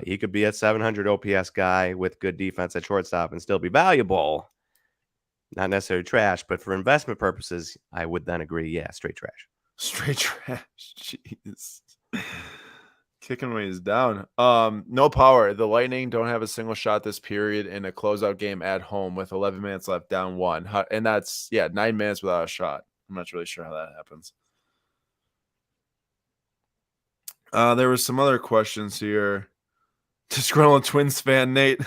He could be a 700 OPS guy with good defense at shortstop and still be valuable. Not necessarily trash, but for investment purposes, I would then agree. Yeah, straight trash. Straight trash. Jeez. Kicking ways down. No power. The Lightning don't have a single shot this period in a closeout game at home with 11 minutes left, down 1. And that's 9 minutes without a shot. I'm not really sure how that happens. There was some other questions here. Disgruntled Twins fan Nate.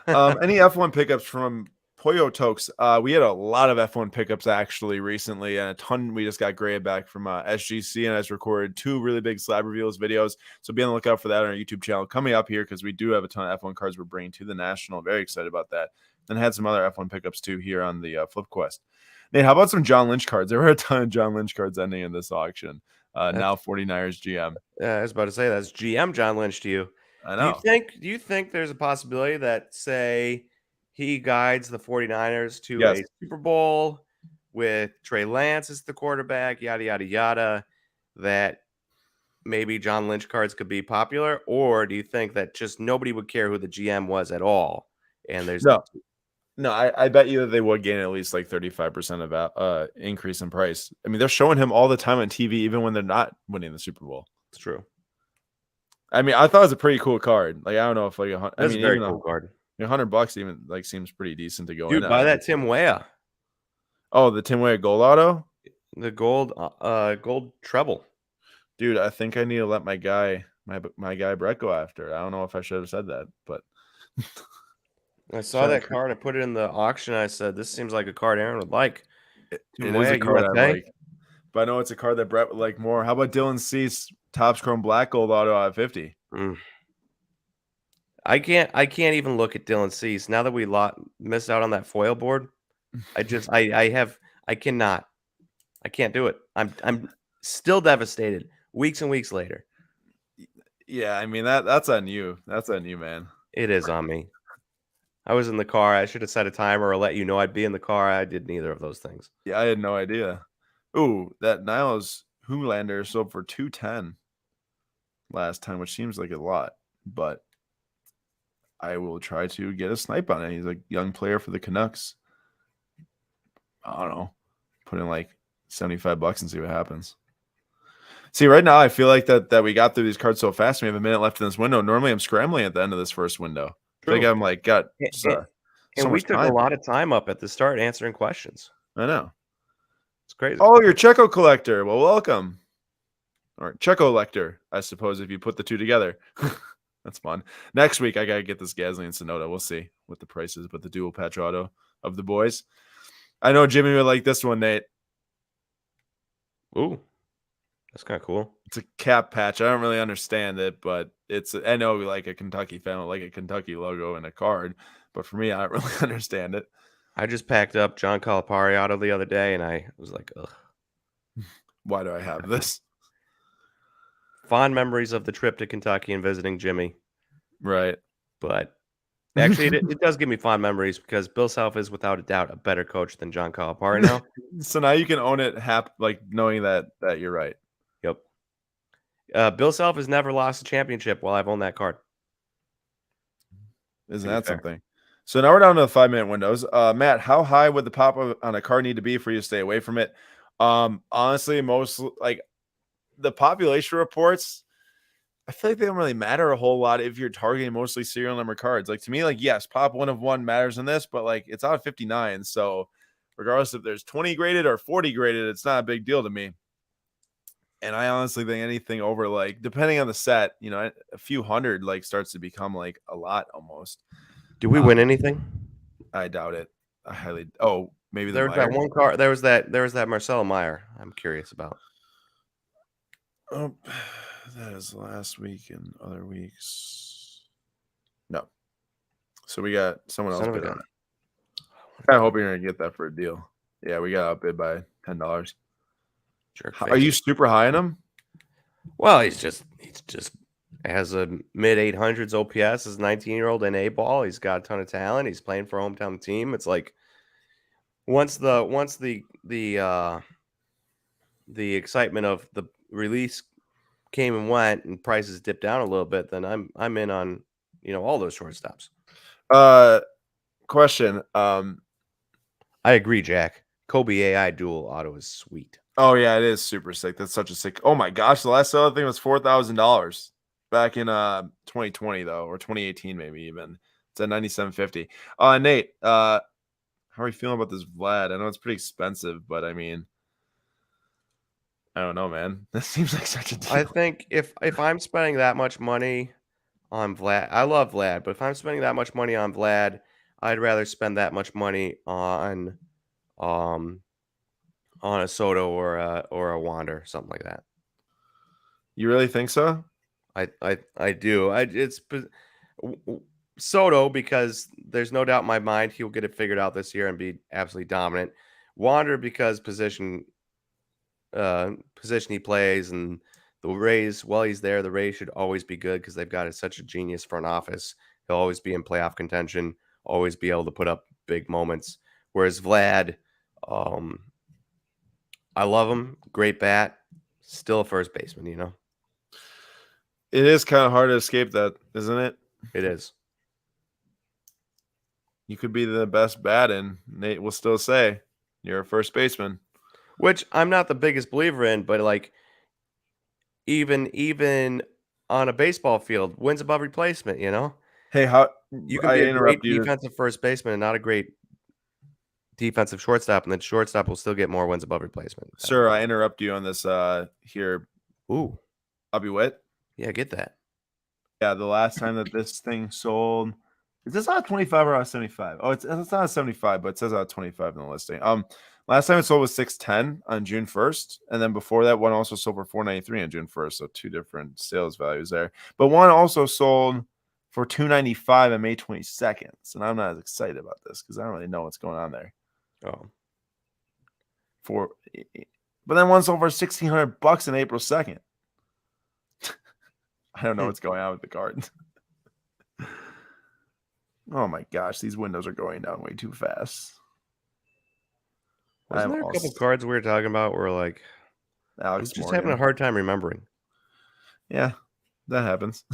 Any F1 pickups from Pollo Tokes? We had a lot of F1 pickups actually recently, and a ton we just got graded back from SGC, and I just recorded 2 really big slab reveals videos. So be on the lookout for that on our YouTube channel coming up here, because we do have a ton of F1 cards we're bringing to the National. Very excited about that. And had some other F1 pickups too here on the Flip Quest. Nate, how about some John Lynch cards? There were a ton of John Lynch cards ending in this auction. Now 49ers GM. Yeah, I was about to say that's GM John Lynch to you. I know. Do you think there's a possibility that, say, he guides the 49ers to a Super Bowl with Trey Lance as the quarterback, yada, yada, yada, that maybe John Lynch cards could be popular? Or do you think that just nobody would care who the GM was at all? And there's no. No, I bet you that they would gain at least like 35% of increase in price. I mean, they're showing him all the time on TV, even when they're not winning the Super Bowl. It's true. I mean, I thought it was a pretty cool card. Like, I don't know if like That's a very cool card. $100 even like seems pretty decent to go in. Dude, buy that Tim Weah. Oh, the Tim Weah gold auto, the gold treble. Dude, I think I need to let my guy Brett go after. I don't know if I should have said that, but I saw that card. I put it in the auction. I said, "This seems like a card Aaron would like." It is a card I like, but I know it's a card that Brett would like more. How about Dylan Cease Topps Chrome Black Gold auto at 50? I can't even look at Dylan Cease now that we missed out on that foil board. I cannot. I can't do it. I'm still devastated. Weeks and weeks later. Yeah, I mean that's on you. That's on you, man. It is on me. I was in the car. I should have set a timer or let you know I'd be in the car. I did neither of those things. Yeah, I had no idea. Ooh, that Niles Hoolander sold for $210 last time, which seems like a lot, but I will try to get a snipe on it. He's a young player for the Canucks. I don't know. Put in like $75 and see what happens. See, right now I feel like that we got through these cards so fast. We have a minute left in this window. Normally I'm scrambling at the end of this first window. I think I'm like got and we took a lot of time up at the start answering questions. I know. It's crazy. Oh, you're Checo collector. Well, welcome. Or Checo lector, I suppose, if you put the two together. That's fun. Next week, I got to get this Gasly and Sonoda. We'll see what the price is, but the dual patch auto of the boys. I know Jimmy would like this one, Nate. Ooh, that's kind of cool. It's a cap patch. I don't really understand it, but I know like a Kentucky fan will like a Kentucky logo and a card, but for me, I don't really understand it. I just packed up John Calipari auto the other day, and I was like, ugh. Why do I have this? Fond memories of the trip to Kentucky and visiting Jimmy. Right. But actually, it does give me fond memories because Bill Self is without a doubt a better coach than John Calipari now. So now you can own it like knowing that you're right. Yep. Bill Self has never lost a championship while I've owned that card. Isn't that something? So now we're down to the 5-minute windows. Matt, how high would the pop on a card need to be for you to stay away from it? Honestly, most like the population reports, I feel like they don't really matter a whole lot if you're targeting mostly serial number cards. Like to me, like yes, pop 1 of 1 matters in this, but like it's out of 59. So regardless if there's 20 graded or 40 graded, it's not a big deal to me. And I honestly think anything over like, depending on the set, a few hundred like starts to become like a lot almost. Do we win anything? I doubt it. Maybe there was that one card. There was that Marcelo Meyer. I'm curious about. Oh, that is last week and other weeks. No. So we got someone else bid on it. I hope you're gonna get that for a deal. Yeah, we got outbid by $10. Are you super high on him? Well, he's just has a mid 800s OPS as a 19-year-old in A ball. He's got a ton of talent. He's playing for a hometown team. It's like once the excitement of the release came and went and prices dipped down a little bit, then I'm in on all those shortstops. Question. I agree, Jack. Kobe AI dual auto is sweet. Oh yeah, it is super sick. That's such a sick. Oh my gosh, the last other thing was $4,000 back in 2020 though, or 2018 maybe even. It's at 97.50. Nate, how are you feeling about this Vlad? I know it's pretty expensive, but I mean, I don't know, man. This seems like such a deal. I think if I'm spending that much money on Vlad, I love Vlad, but if I'm spending that much money on Vlad, I'd rather spend that much money on a Soto or a Wander, something like that. You really think so? I do. It's Soto because there's no doubt in my mind he'll get it figured out this year and be absolutely dominant. Wander because position he plays, and the Rays, while he's there, the Rays should always be good because they've got such a genius front office. He'll always be in playoff contention, always be able to put up big moments. Whereas Vlad, I love him, great bat, still a first baseman, It is kind of hard to escape that, isn't it? It is. You could be the best bat, and Nate will still say you're a first baseman. Which I'm not the biggest believer in, but like even on a baseball field, wins above replacement, you know? Hey, how You can I be a great interrupt you? defensive first baseman and not a great defensive shortstop, and then shortstop will still get more wins above replacement. Sir, I interrupt you on this here. Ooh, I'll be wet. yeah, get that. Yeah, the last time that this thing sold, is this on a 25 or on a 75? Oh, it's not a 75, but it says on a 25 in the listing. Last time it sold was 610 on June 1st, and then before that one also sold for 493 on June 1st. So two different sales values there. But one also sold for 295 on May 22nd. So I'm not as excited about this because I don't really know what's going on there. Oh, But then one sold for $1,600 on April 2nd. I don't know what's going on with the card. Oh my gosh, these windows are going down way too fast. wasn't there a couple cards we were talking about where like Alex I'm just Morgan. having a hard time remembering. Yeah, that happens.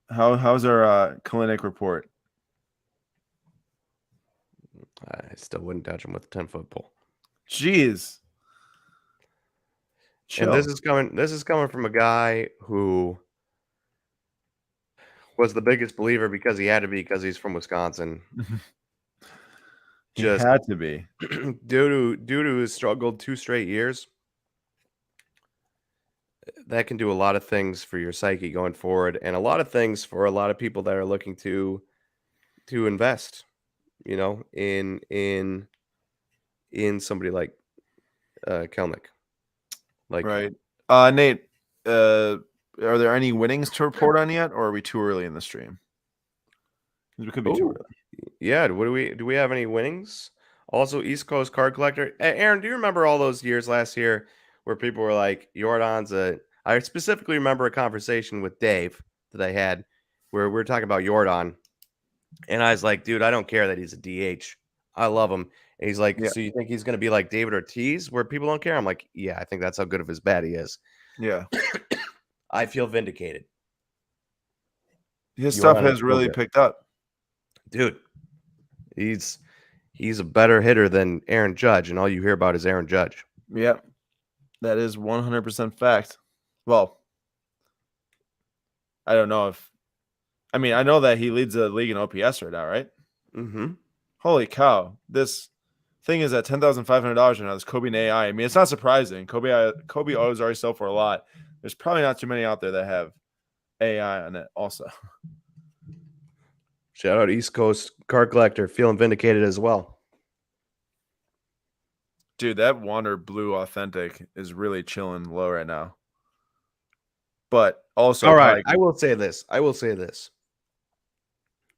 How's our clinic report? I still wouldn't touch him with a 10-foot pole. Jeez. Chill. And this is coming from a guy who was the biggest believer because he had to be because he's from Wisconsin. He had to be. due to his struggled 2 straight years. That can do a lot of things for your psyche going forward, and a lot of things for a lot of people that are looking to invest, you know, in somebody like Kelnick. Like, right. Nate, are there any winnings to report on yet, or are we too early in the stream? We could be too early. Yeah, do we have any winnings? Also, East Coast card collector. Aaron, do you remember all those years last year where people were like, Jordan's I specifically remember a conversation with Dave that I had where we were talking about Jordan. And I was like, dude, I don't care that he's a DH. I love him. And he's like, so you think he's going to be like David Ortiz where people don't care? I'm like, yeah, I think that's how good of his bat he is. Yeah. I feel vindicated. His stuff has really picked up. Dude, he's a better hitter than Aaron Judge, and all you hear about is Aaron Judge. Yep. That is 100% fact. Well, I don't know if – I mean, I know that he leads the league in OPS right now, right? Mm-hmm. Holy cow. This thing is at $10,500 right now. This Kobe and AI. I mean, it's not surprising. Kobe autos already sell for a lot. There's probably not too many out there that have AI on it also. Shout out East Coast card collector, feeling vindicated as well. Dude, that Wander Blue Authentic is really chilling low right now. But also, all right, I will say this.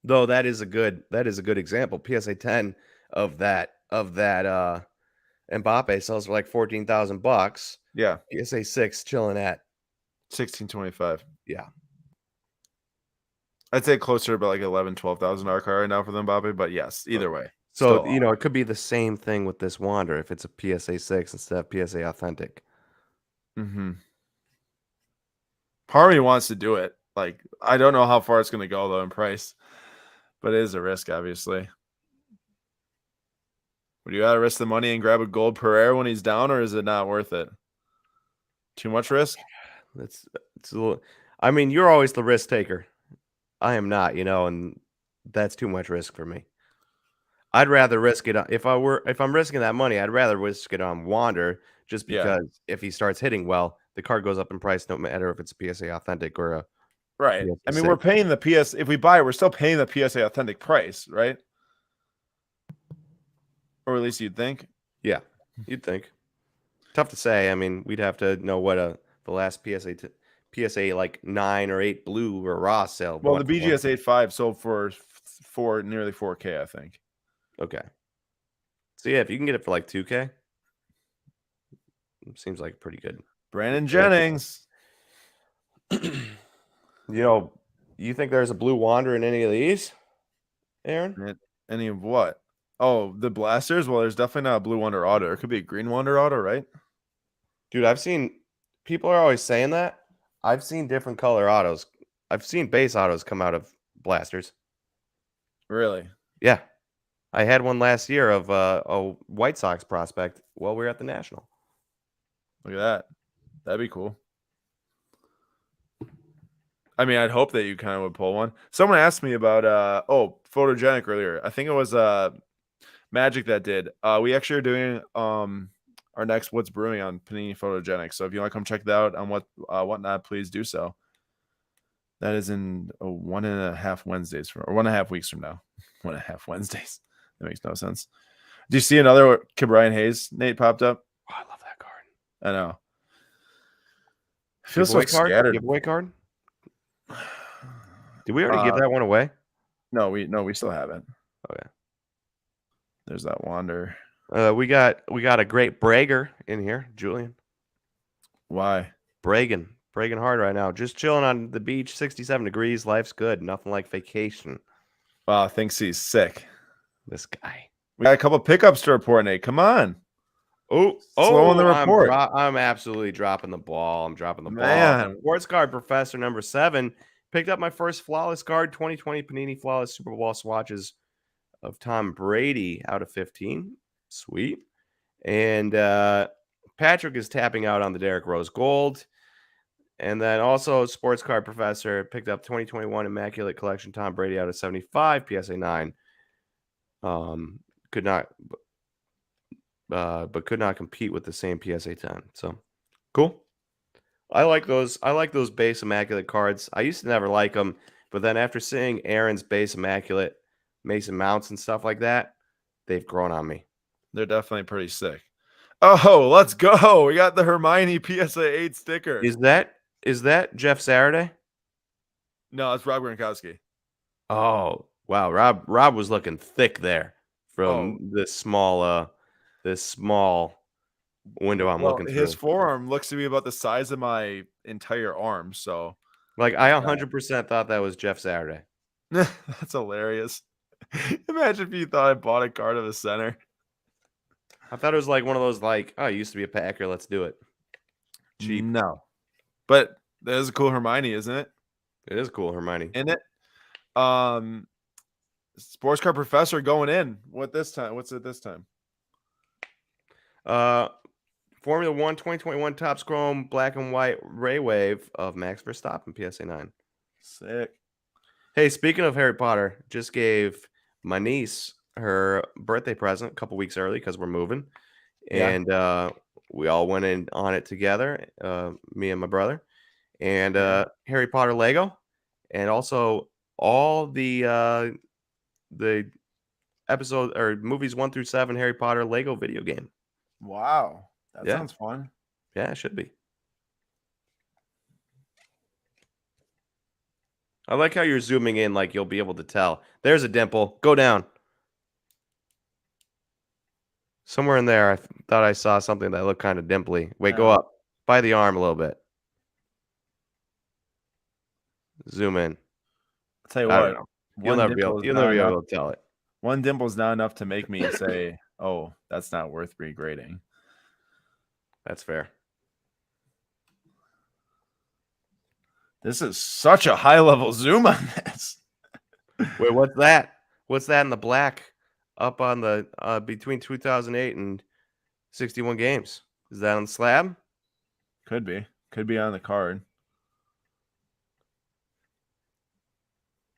Though that is a good example. PSA 10 of that Mbappe sells for like $14,000. Yeah. PSA 6 chilling at $1,625. Yeah. I'd say closer to about like $11,000-$12,000 car right now for the Mbappe, but yes, either way. So, you know, it could be the same thing with this Wander if it's a PSA 6 instead of PSA Authentic. Mm-hmm. Part of me wants to do it. Like, I don't know how far it's going to go, though, in price. But it is a risk, obviously. Would you rather risk the money and grab a gold Pereira when he's down, or is it not worth it? Too much risk? It's a little. I mean, you're always the risk taker. I am not, you know, and that's too much risk for me. I'd rather risk it if I'm risking that money. I'd rather risk it on Wander just because if he starts hitting well, the card goes up in price, no matter if it's a PSA Authentic or a right. I mean, we're paying the PS. If we buy it, we're still paying the PSA Authentic price, right? Or at least you'd think. Yeah, you'd think. Tough to say. I mean, we'd have to know what the last PSA like 9 or 8 blue or raw sale. Well, the BGS 8.5 sold for nearly $4K, I think. Okay. So yeah, if you can get it for like $2K, it seems like pretty good. Brandon Jennings. You know, you think there's a blue Wander in any of these, Aaron? Any of what? Oh, the blasters? Well, there's definitely not a blue Wander auto. It could be a green Wander auto, right? Dude, I've seen people are always saying that. I've seen different color autos. I've seen base autos come out of blasters. Really? Yeah. I had one last year of a White Sox prospect while we were at the National. Look at that. That'd be cool. I mean, I'd hope that you kind of would pull one. Someone asked me about photogenic earlier. I think it was Magic that did. We actually are doing our next What's Brewing on Panini Photogenic. So if you want to come check that out on whatnot, please do so. That is in 1.5 Wednesdays or 1.5 weeks from now. 1.5 Wednesdays. That makes no sense. Do you see another Brian Hayes? Nate popped up. Oh, I love that card. I know. I feel Giveaway so card? scattered. Giveaway card? Did we already give that one away? No, we still haven't. Okay. There's that Wander. We got a great bragger in here, Julian. Why? Bragging hard right now. Just chilling on the beach, 67 degrees. Life's good. Nothing like vacation. Wow, thinks he's sick. This guy. We got a couple pickups to report, Nate. Come on. Slow on the report. I'm absolutely dropping the ball. Man. ball. Sports card professor number 7 picked up my first flawless card, 2020 Panini Flawless Super Bowl swatches of Tom Brady out of 15. Sweet. And Patrick is tapping out on the Derrick Rose Gold. And then also Sports Card Professor picked up 2021 Immaculate Collection Tom Brady out of 75, PSA 9. Could not compete with the same PSA 10. So cool. I like those base Immaculate cards. I used to never like them, but then after seeing Aaron's base Immaculate, Mason Mounts and stuff like that, they've grown on me. They're definitely pretty sick. Oh, let's go. We got the Hermione PSA 8 sticker. Is that Jeff Saturday? No, it's Rob Gronkowski. Oh, wow. Rob was looking thick there from this small window I'm looking through. His forearm looks to be about the size of my entire arm, so like I 100% thought that was Jeff Saturday. That's hilarious. Imagine if you thought I bought a card of a center. I thought it was like one of those like, oh, I used to be a Packer, let's do it. Cheap. No. But that is a cool Hermione, isn't it? It is cool, Hermione. Isn't it? Sports Card Professor going in. What this time? What's it this time? Formula 1 2021 Topps Chrome Black and White Ray Wave of Max Verstappen PSA 9. Sick. Hey, speaking of Harry Potter, just gave my niece her birthday present a couple weeks early because we're moving. Yeah. And we all went in on it together, me and my brother. And Harry Potter Lego. And also all the episode or movies 1 through 7 Harry Potter Lego video game. Wow. That sounds fun. Yeah, it should be. I like how you're zooming in like you'll be able to tell. There's a dimple. Go down. Somewhere in there, I thought I saw something that looked kind of dimply. Wait, go up. By the arm a little bit. Zoom in. I'll tell you what. You'll never be able to tell it. One dimple's not enough to make me say, oh, that's not worth regrading. That's fair. This is such a high-level zoom on this. Wait, what's that? What's that in the black up on the between 2008 and 61 games? Is that on the slab? Could be. Could be on the card.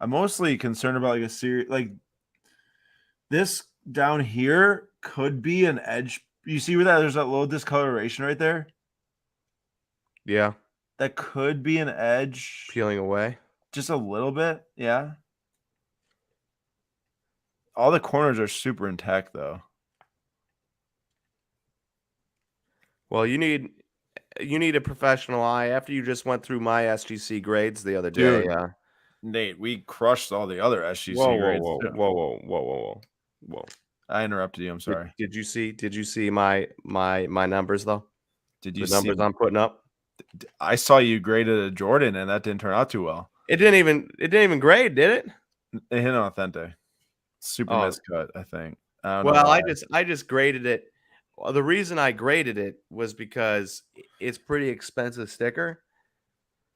I'm mostly concerned about like a series like this down here could be an edge. You see where there's that little discoloration right there? Yeah. That could be an edge. Peeling away. Just a little bit. Yeah. All the corners are super intact though. Well, you need a professional eye after you just went through my SGC grades the other day. Dude, Nate, we crushed all the other SGC grades. Whoa. I interrupted you. I'm sorry. Did you see my numbers though? Did you see the numbers I'm putting up? I saw you graded a Jordan and that didn't turn out too well. It didn't even grade, did it? It hit on authentic. Super miscut, I think. I just graded it. Well, the reason I graded it was because it's pretty expensive sticker,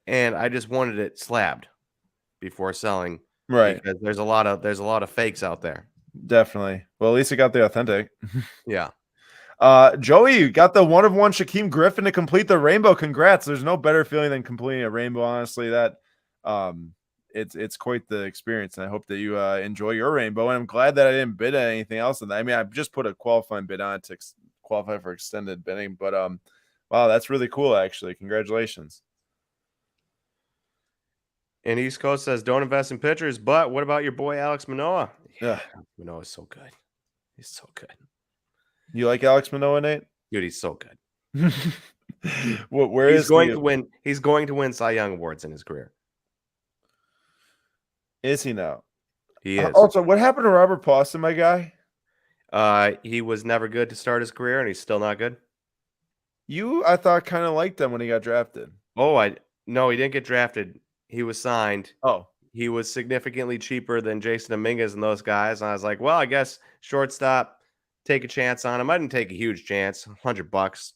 and I just wanted it slabbed. before selling, Right. because there's a lot of fakes out there. Definitely. Well, at least it got the authentic. Yeah. Joey got the 1 of 1 Shaquem Griffin to complete the rainbow. Congrats. There's no better feeling than completing a rainbow. Honestly, that it's quite the experience. And I hope that you enjoy your rainbow. And I'm glad that I didn't bid on anything else. I mean, I just put a qualifying bid on it to qualify for extended bidding, but wow, that's really cool, actually. Congratulations. And East Coast says, don't invest in pitchers, but what about your boy Alex Manoah? Yeah. Manoah's so good. He's so good. You like Alex Manoah, Nate? Dude, he's so good. Where he's is going he? to win? He's going to win Cy Young awards in his career. Is he now? He is. Also, what happened to Robert Pawson, my guy? He was never good to start his career, and he's still not good. I thought, kind of liked him when he got drafted. Oh, no, he didn't get drafted. He was signed. Oh. He was significantly cheaper than Jason Dominguez and those guys. And I was like, well, I guess shortstop, take a chance on him. I didn't take a huge chance, $100,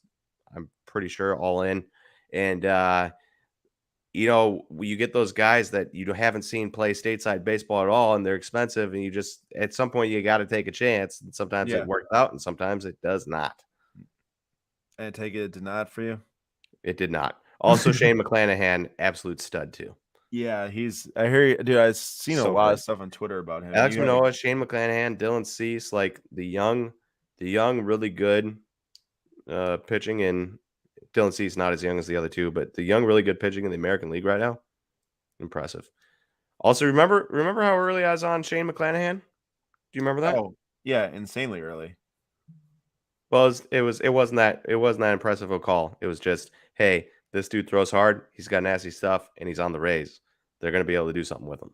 I'm pretty sure, all in. And, you get those guys that you haven't seen play stateside baseball at all, and they're expensive. And you just, at some point, you got to take a chance. And sometimes it works out, and sometimes it does not. And I take it did not for you? It did not. Also, Shane McClanahan, absolute stud, too. Yeah, I hear, dude, I've seen a lot of stuff on Twitter about him. Alex Manoah, Shane McClanahan, Dylan Cease, like the young, really good pitching. And Dylan Cease not as young as the other two, but the young, really good pitching in the American League right now. Impressive. Also, remember how early I was on Shane McClanahan? Do you remember that? Oh, yeah, insanely early. Well, it wasn't that impressive a call. It was just, hey, this dude throws hard. He's got nasty stuff, and he's on the Rays. They're going to be able to do something with him,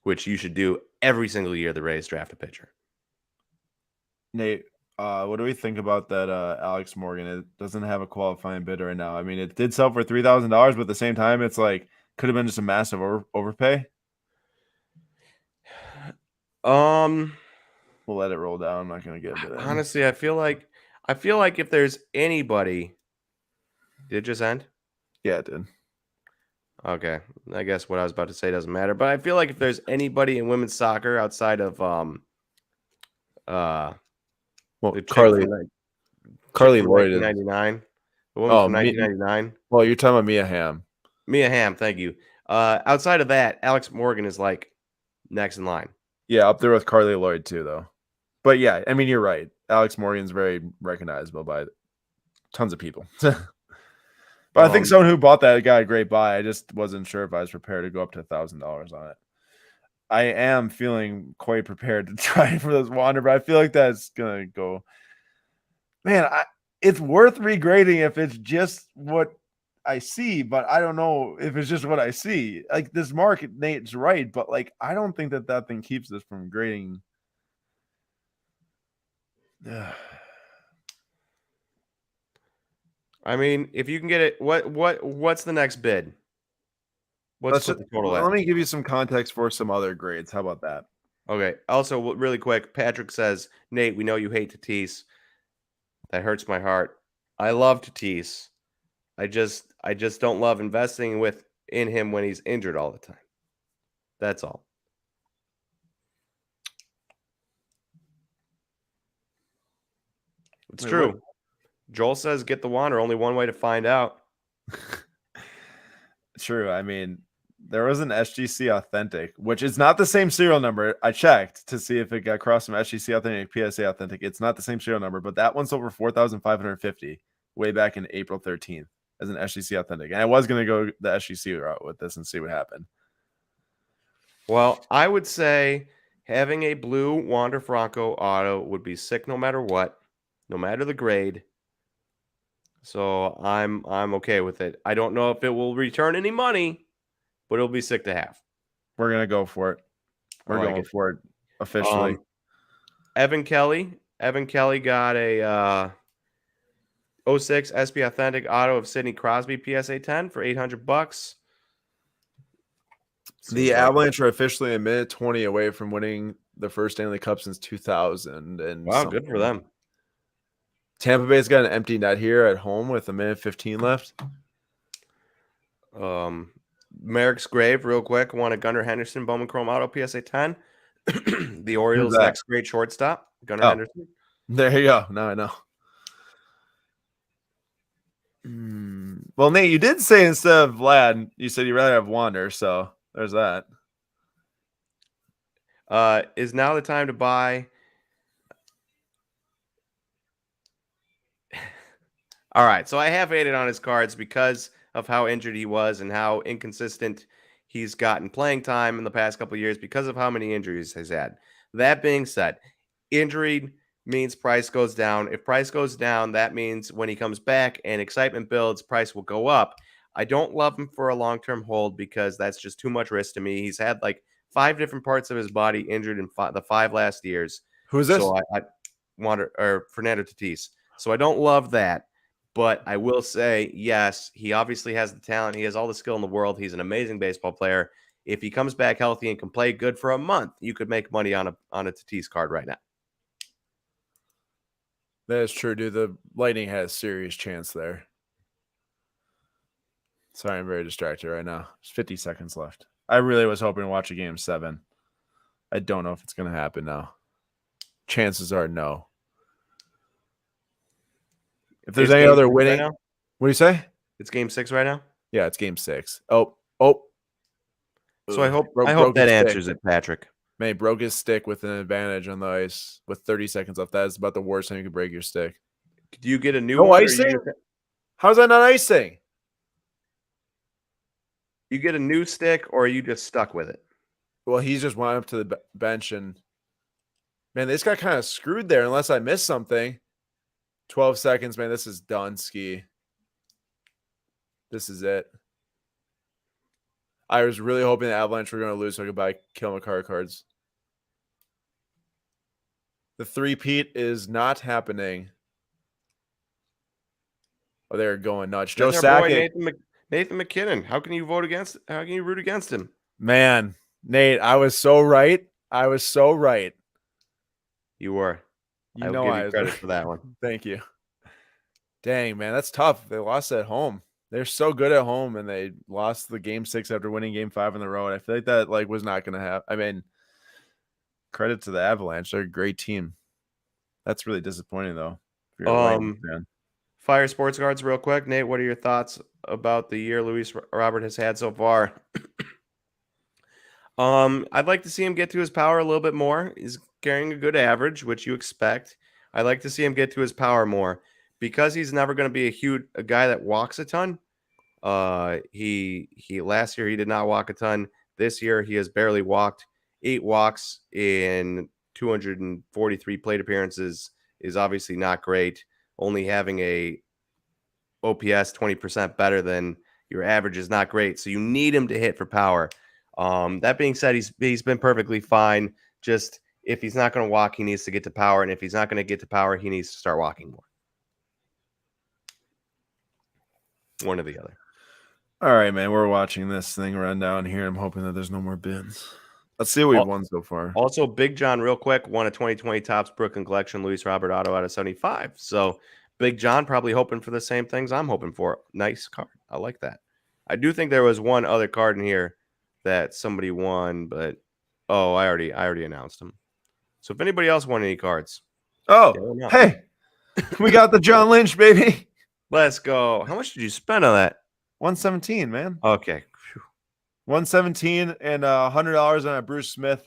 which you should do every single year the Rays draft a pitcher. Nate, what do we think about that Alex Morgan? It doesn't have a qualifying bid right now. I mean, it did sell for $3,000, but at the same time, it's like could have been just a massive overpay. We'll let it roll down. I'm not going to get a bid. Honestly, I feel like if there's anybody, did it just end? Yeah, it did. Okay, I guess what I was about to say doesn't matter. But I feel like if there's anybody in women's soccer outside of Carly Lloyd, 1999, the woman from 1999. Well, you're talking about Mia Hamm. Mia Hamm, thank you. Outside of that, Alex Morgan is like next in line. Yeah, up there with Carly Lloyd too, though. But yeah, I mean, you're right. Alex Morgan's very recognizable by tons of people. But I think someone who bought that got a great buy. I just wasn't sure if I was prepared to go up to $1,000 on it. I am feeling quite prepared to try for this Wander, but I feel like that's gonna go. Man, it's worth regrading if it's just what I see, but I don't know if it's just what I see. Like this market, Nate's right, but like I don't think that thing keeps us from grading. I mean, if you can get it, what's the next bid? What's the total at? Let me give you some context for some other grades. How about that? Okay. Also, really quick, Patrick says, Nate, we know you hate Tatis. That hurts my heart. I love Tatis. I just don't love investing in him when he's injured all the time. That's all. It's true. What? Joel says, get the Wander. Only one way to find out. True. I mean, there was an SGC Authentic, which is not the same serial number. I checked to see if it got crossed from SGC Authentic to PSA Authentic. It's not the same serial number, but that one sold for $4,550 way back in April 13th as an SGC Authentic. And I was going to go the SGC route with this and see what happened. Well, I would say having a blue Wander Franco auto would be sick no matter what, no matter the grade. So I'm okay with it. I don't know if it will return any money, but it'll be sick to have. We're going to go for it. We're going for it officially. Evan Kelly got a 06 SP Authentic auto of Sidney Crosby PSA 10 for $800. The Avalanche are officially a minute 20 away from winning the first Stanley Cup since 2000. And wow, good for them. Tampa Bay's got an empty net here at home with a minute 15 left. Merrick's grave, real quick. Want a Gunnar Henderson Bowman Chrome Auto PSA 10. The Who's Orioles' that? next great shortstop, Gunnar Oh, Henderson. there you go. Now I know. Well, Nate, you did say instead of Vlad, you said you'd rather have Wander, so there's that. Is now the time to buy? All right, so I have hated on his cards because of how injured he was and how inconsistent he's gotten playing time in the past couple of years because of how many injuries he's had. That being said, injury means price goes down. If price goes down, that means when he comes back and excitement builds, price will go up. I don't love him for a long-term hold because that's just too much risk to me. He's had like 5 different parts of his body injured in the 5 last years. Who is this? So I want or Fernando Tatis. So I don't love that. But I will say, yes, he obviously has the talent. He has all the skill in the world. He's an amazing baseball player. If he comes back healthy and can play good for a month, you could make money on a Tatis card right now. That is true, dude. The Lightning had a serious chance there. Sorry, I'm very distracted right now. There's 50 seconds left. I really was hoping to watch a game 7. I don't know if it's going to happen now. Chances are no. If there's any other winning, right what do you say? It's game 6 right now. Yeah, it's game 6. Oh. So I hope that answers it, Patrick. Man, he broke his stick with an advantage on the ice with 30 seconds left. That is about the worst time you could break your stick. Do you get a new no one? Icing? How's that not icing? You get a new stick, or are you just stuck with it? Well, he's just went up to the bench and man, this got kind of screwed there unless I missed something. 12 seconds, man. This is done, Ski. This is it. I was really hoping the Avalanche were going to lose so I could buy Kill McCarr cards. The 3-peat is not happening. Oh, they're going nuts. Joe Sakic. Nathan McKinnon. How can you root against him? Man, Nate, I was so right. You were. I will give you credit for that one. Thank you. Dang, man, that's tough. They lost at home. They're so good at home, and they lost the game 6 after winning game 5 in the row. And I feel like that was not going to happen. I mean, credit to the Avalanche. They're a great team. That's really disappointing, though. If you're a Lightning fan. Fire Sports Cards, real quick. Nate, what are your thoughts about the year Luis Robert has had so far? I'd like to see him get to his power a little bit more. He's carrying a good average, which you expect. I'd like to see him get to his power more because he's never going to be a guy that walks a ton. He last year he did not walk a ton. This year he has barely walked. 8 walks in 243 plate appearances is obviously not great. Only having a OPS 20% better than your average is not great. So you need him to hit for power. That being said, he's been perfectly fine. Just if he's not going to walk, he needs to get to power. And if he's not going to get to power, he needs to start walking more. One or the other. All right, man. We're watching this thing run down here. I'm hoping that there's no more bins. Let's see what we've won so far. Also, Big John, real quick, won a 2020 Topps Brooklyn Collection Luis Robert Auto out of 75. So Big John probably hoping for the same things I'm hoping for. Nice card. I like that. I do think there was one other card in here that somebody won, but I already announced them. So if anybody else won any cards, hey, we got the John Lynch, baby. Let's go. How much did you spend on that? 117, man. Okay. 117 and $100 on a Bruce Smith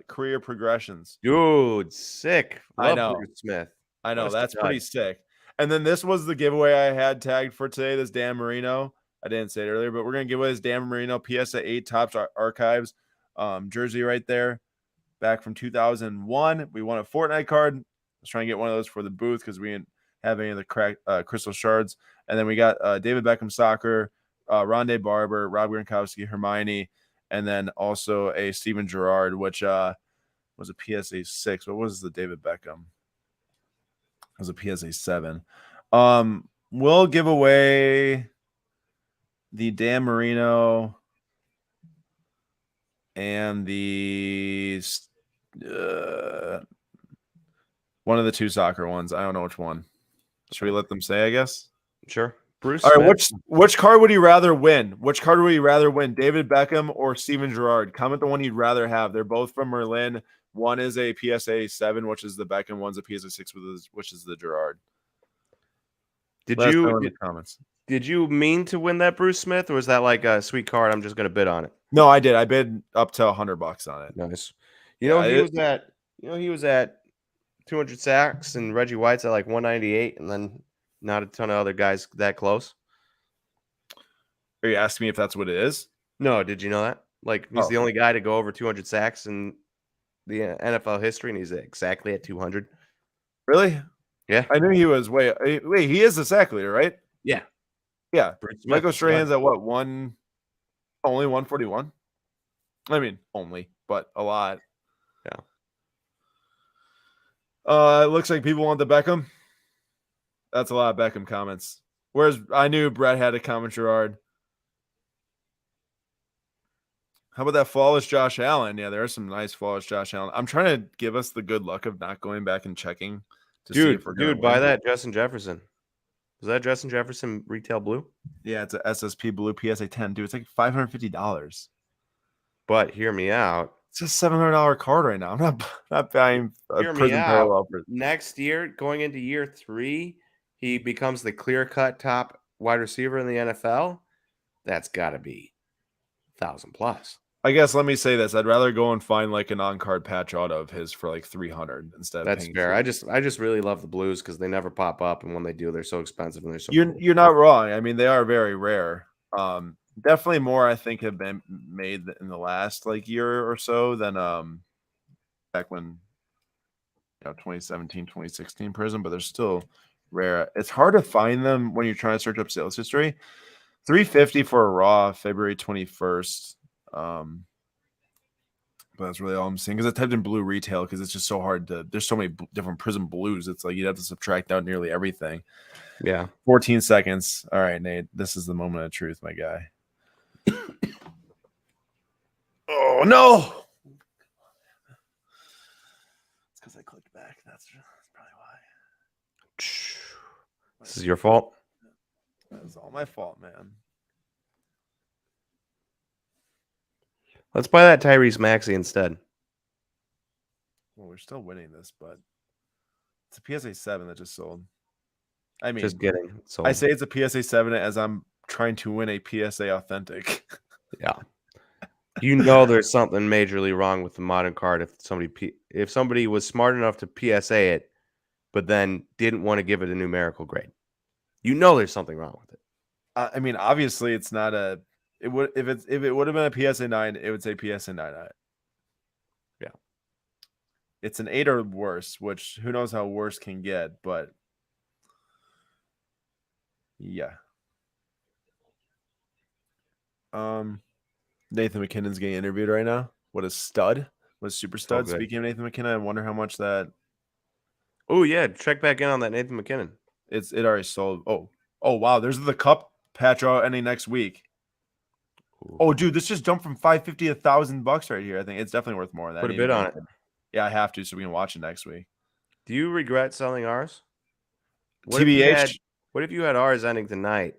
career progressions. Dude, sick. I know. Bruce Smith. I know. That's pretty sick. And then this was the giveaway I had tagged for today, this Dan Marino. I didn't say it earlier, but we're going to give away this Dan Marino PSA 8 Topps Archives jersey right there. Back from 2001. We won a Fortnite card. I was trying to get one of those for the booth because we didn't have any of the crystal shards. And then we got David Beckham Soccer, Rondé Barber, Rob Gronkowski, Hermione, and then also a Steven Gerrard, which was a PSA 6. What was the David Beckham? It was a PSA 7. We'll give away the Dan Marino and the one of the 2 soccer ones. I don't know which one. Should we let them say, I guess? Sure. Bruce All right, Smith. which card would you rather win? Which card would you rather win? David Beckham or Steven Gerrard? Comment the one you'd rather have. They're both from Merlin. One is a PSA 7, which is the Beckham. One's a PSA 6, which is the Gerrard. Let us know in the comments. Did you mean to win that Bruce Smith, or was that like a sweet card? I'm just going to bid on it. No, I did. I bid up to $100 on it. Nice. He was at 200 sacks, and Reggie White's at like 198, and then not a ton of other guys that close. Are you asking me if that's what it is? No, did you know that? Like, he's the only guy to go over 200 sacks in the NFL history, and he's exactly at 200. Really? Yeah. I knew he was. Wait, he is the sack leader, right? Yeah. Yeah. Michael Strahan's at what? Only 141? I mean, only, but a lot. Yeah. It looks like people want the Beckham. That's a lot of Beckham comments. Whereas I knew Brett had a comment Gerrard. How about that flawless Josh Allen? Yeah, there are some nice flawless Josh Allen. I'm trying to give us the good luck of not going back and checking to see if we're going to buy that Justin Jefferson. Was that Justin Jefferson retail blue? Yeah, it's a SSP blue PSA 10. Dude, it's like $550. But hear me out. It's a $700 card right now. I'm not buying a Prism parallel. Next year, going into year 3, he becomes the clear-cut top wide receiver in the NFL. That's got to be 1,000+. I guess let me say this: I'd rather go and find like an on-card patch auto of his for like 300 instead. That's fair. I just really love the blues because they never pop up, and when they do, they're so expensive and they're so. You're not wrong. I mean, they are very rare. Definitely more I think have been made in the last like year or so than back when 2017, 2016 Prism, but they're still rare. It's hard to find them when you're trying to search up sales history. $350 for a raw February 21st. But that's really all I'm saying because I typed in blue retail because it's just so hard to. There's so many different Prism blues. It's like you'd have to subtract out nearly everything. Yeah. 14 seconds. All right, Nate. This is the moment of truth, my guy. Oh no! It's because I clicked back. That's probably why. This is your fault. That's all my fault, man. Let's buy that Tyrese Maxey instead. Well, we're still winning this, but it's a PSA 7 that just sold. I mean, just kidding. I say it's a PSA 7 as I'm trying to win a PSA authentic. Yeah. You know there's something majorly wrong with the modern card if somebody was smart enough to PSA it, but then didn't want to give it a numerical grade. You know there's something wrong with it. I mean, obviously it's not a. It would if it would have been a PSA 9, it would say PSA 9. Yeah, it's an 8 or worse, which who knows how worse can get, but yeah. Nathan McKinnon's getting interviewed right now. What a stud! What a super stud! Speaking of Nathan McKinnon, I wonder how much that. Oh yeah, check back in on that Nathan McKinnon. It already sold. Oh wow! There's the cup patch ending next week. Ooh. Oh dude, this just jumped from $550 to $1,000 right here. I think it's definitely worth more than that. Put a bid on it. Yeah, I have to, so we can watch it next week. Do you regret selling ours? TBH. What if you had ours ending tonight?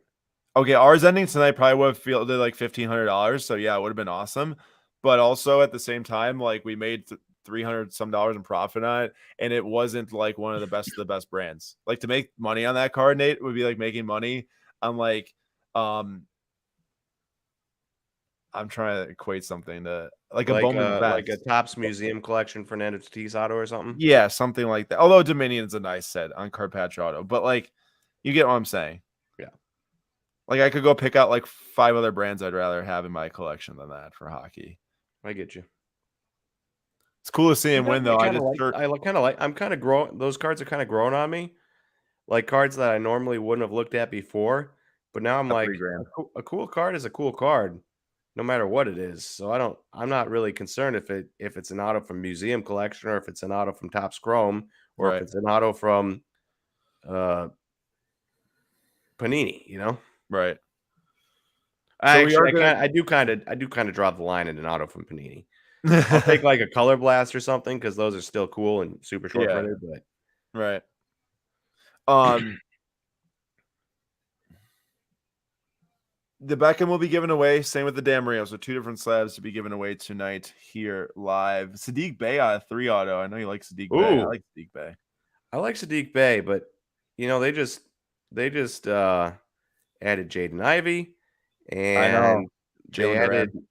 Okay, ours ending tonight probably would have fielded like $1,500. So yeah, it would have been awesome. But also at the same time, like we made $300 some in profit on it, and it wasn't like one of the best brands. Like to make money on that card, Nate, would be like making money on like I'm trying to equate something to like a Bowman like a Topps Museum Collection Fernando Tatis auto or something. Yeah, something like that. Although Dominion's a nice set on card patch auto, but like you get what I'm saying. Yeah. Like I could go pick out like 5 other brands I'd rather have in my collection than that for hockey. I get you. It's cool to see him win though. I'm kind of growing. Those cards are kind of growing on me, like cards that I normally wouldn't have looked at before. But now I'm like, a cool card is a cool card, no matter what it is. So I'm not really concerned if it's an auto from Museum Collection or if it's an auto from Topps Chrome or if it's an auto from Panini, you know? Right. I do kind of draw the line in an auto from Panini. I'll take like a Color Blast or something because those are still cool and super short printed. But right. The Beckham will be given away. Same with the Damario. So 2 different slabs to be given away tonight here live. Sadiq Bey on a 3 auto. I know you like Sadiq Bey. I Ooh, like Sadiq Bey. I like Sadiq Bey, but they just added Jaden Ivey, I know. and they Jalen added Duran.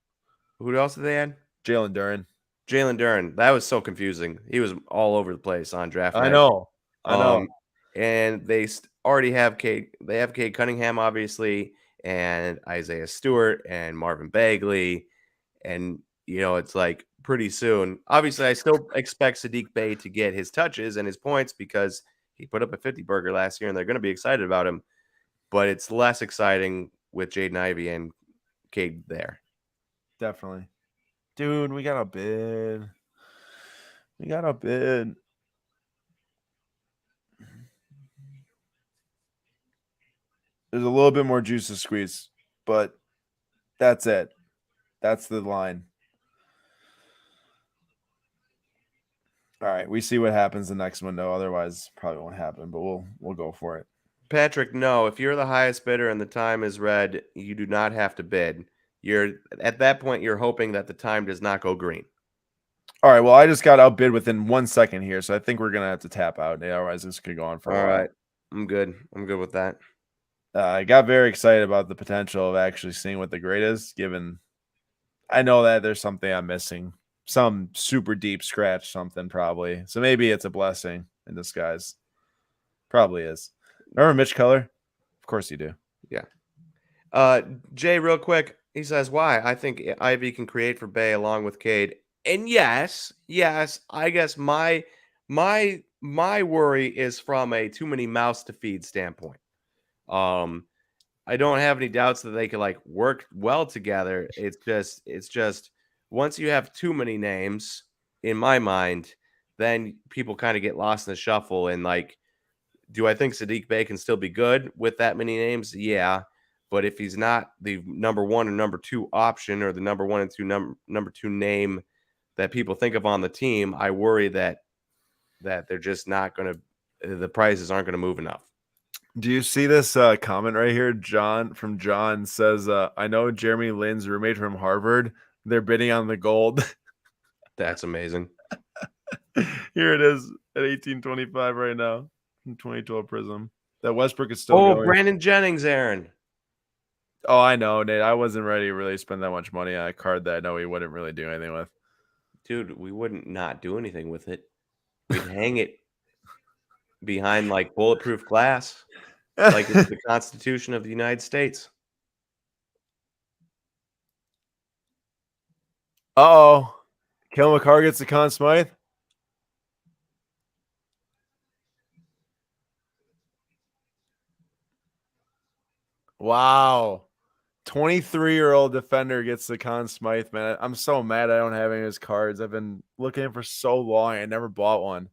who else did they add? Jalen Duran. Jalen Duran. That was so confusing. He was all over the place on draft I night. know. I know. Um, and they already have Cade. They have Cade Cunningham, obviously, and Isaiah Stewart and Marvin Bagley, and it's like pretty soon. Obviously, I still expect Sadiq Bey to get his touches and his points because he put up a 50 burger last year, and they're going to be excited about him. But it's less exciting with Jaden Ivey and Cade there. Definitely. Dude, we got a bid. We got a bid. There's a little bit more juice to squeeze, but that's it. That's the line. All right, we see what happens the next window. Otherwise, probably won't happen, but we'll go for it. Patrick, no. If you're the highest bidder and the time is red, you do not have to bid. You're at that point. You're hoping that the time does not go green. All right, well, I just got outbid within 1 second here, so I think we're gonna have to tap out. Otherwise, this could go on for a All while. right, I'm good. I'm good with that. I got very excited about the potential of actually seeing what the grade is, given I know that there's something I'm missing. Some super deep scratch, something probably. So maybe it's a blessing in disguise. Probably is. Remember Mitch Keller? Of course you do. Yeah. Jay, real quick, he says, "Why? I think Ivy can create for Bay along with Cade." And yes, I guess my worry is from a too many mouths to feed standpoint. I don't have any doubts that they could work well together. It's just once you have too many names in my mind, then people kind of get lost in the shuffle. And do I think Sadiq Bey can still be good with that many names? Yeah. But if he's not the number 1 or number 2 option, or the number 1 and 2 number 2 name that people think of on the team, I worry that they're just not going to, the prices aren't going to move enough. Do you see this comment right here? John says, I know Jeremy Lin's roommate from Harvard. They're bidding on the gold. That's amazing. Here it is at 1825 right now in 2012 Prism. That Westbrook is still Oh, going. Brandon Jennings, Aaron. Oh, I know, Nate. I wasn't ready to really spend that much money on a card that I know we wouldn't really do anything with. Dude, we wouldn't not do anything with it. We'd hang it behind bulletproof glass, like it's the Constitution of the United States. Uh-oh. Kel McCarr gets the Conn Smythe. Wow. 23-year-old defender gets the Conn Smythe, man. I'm so mad I don't have any of his cards. I've been looking for so long. I never bought one.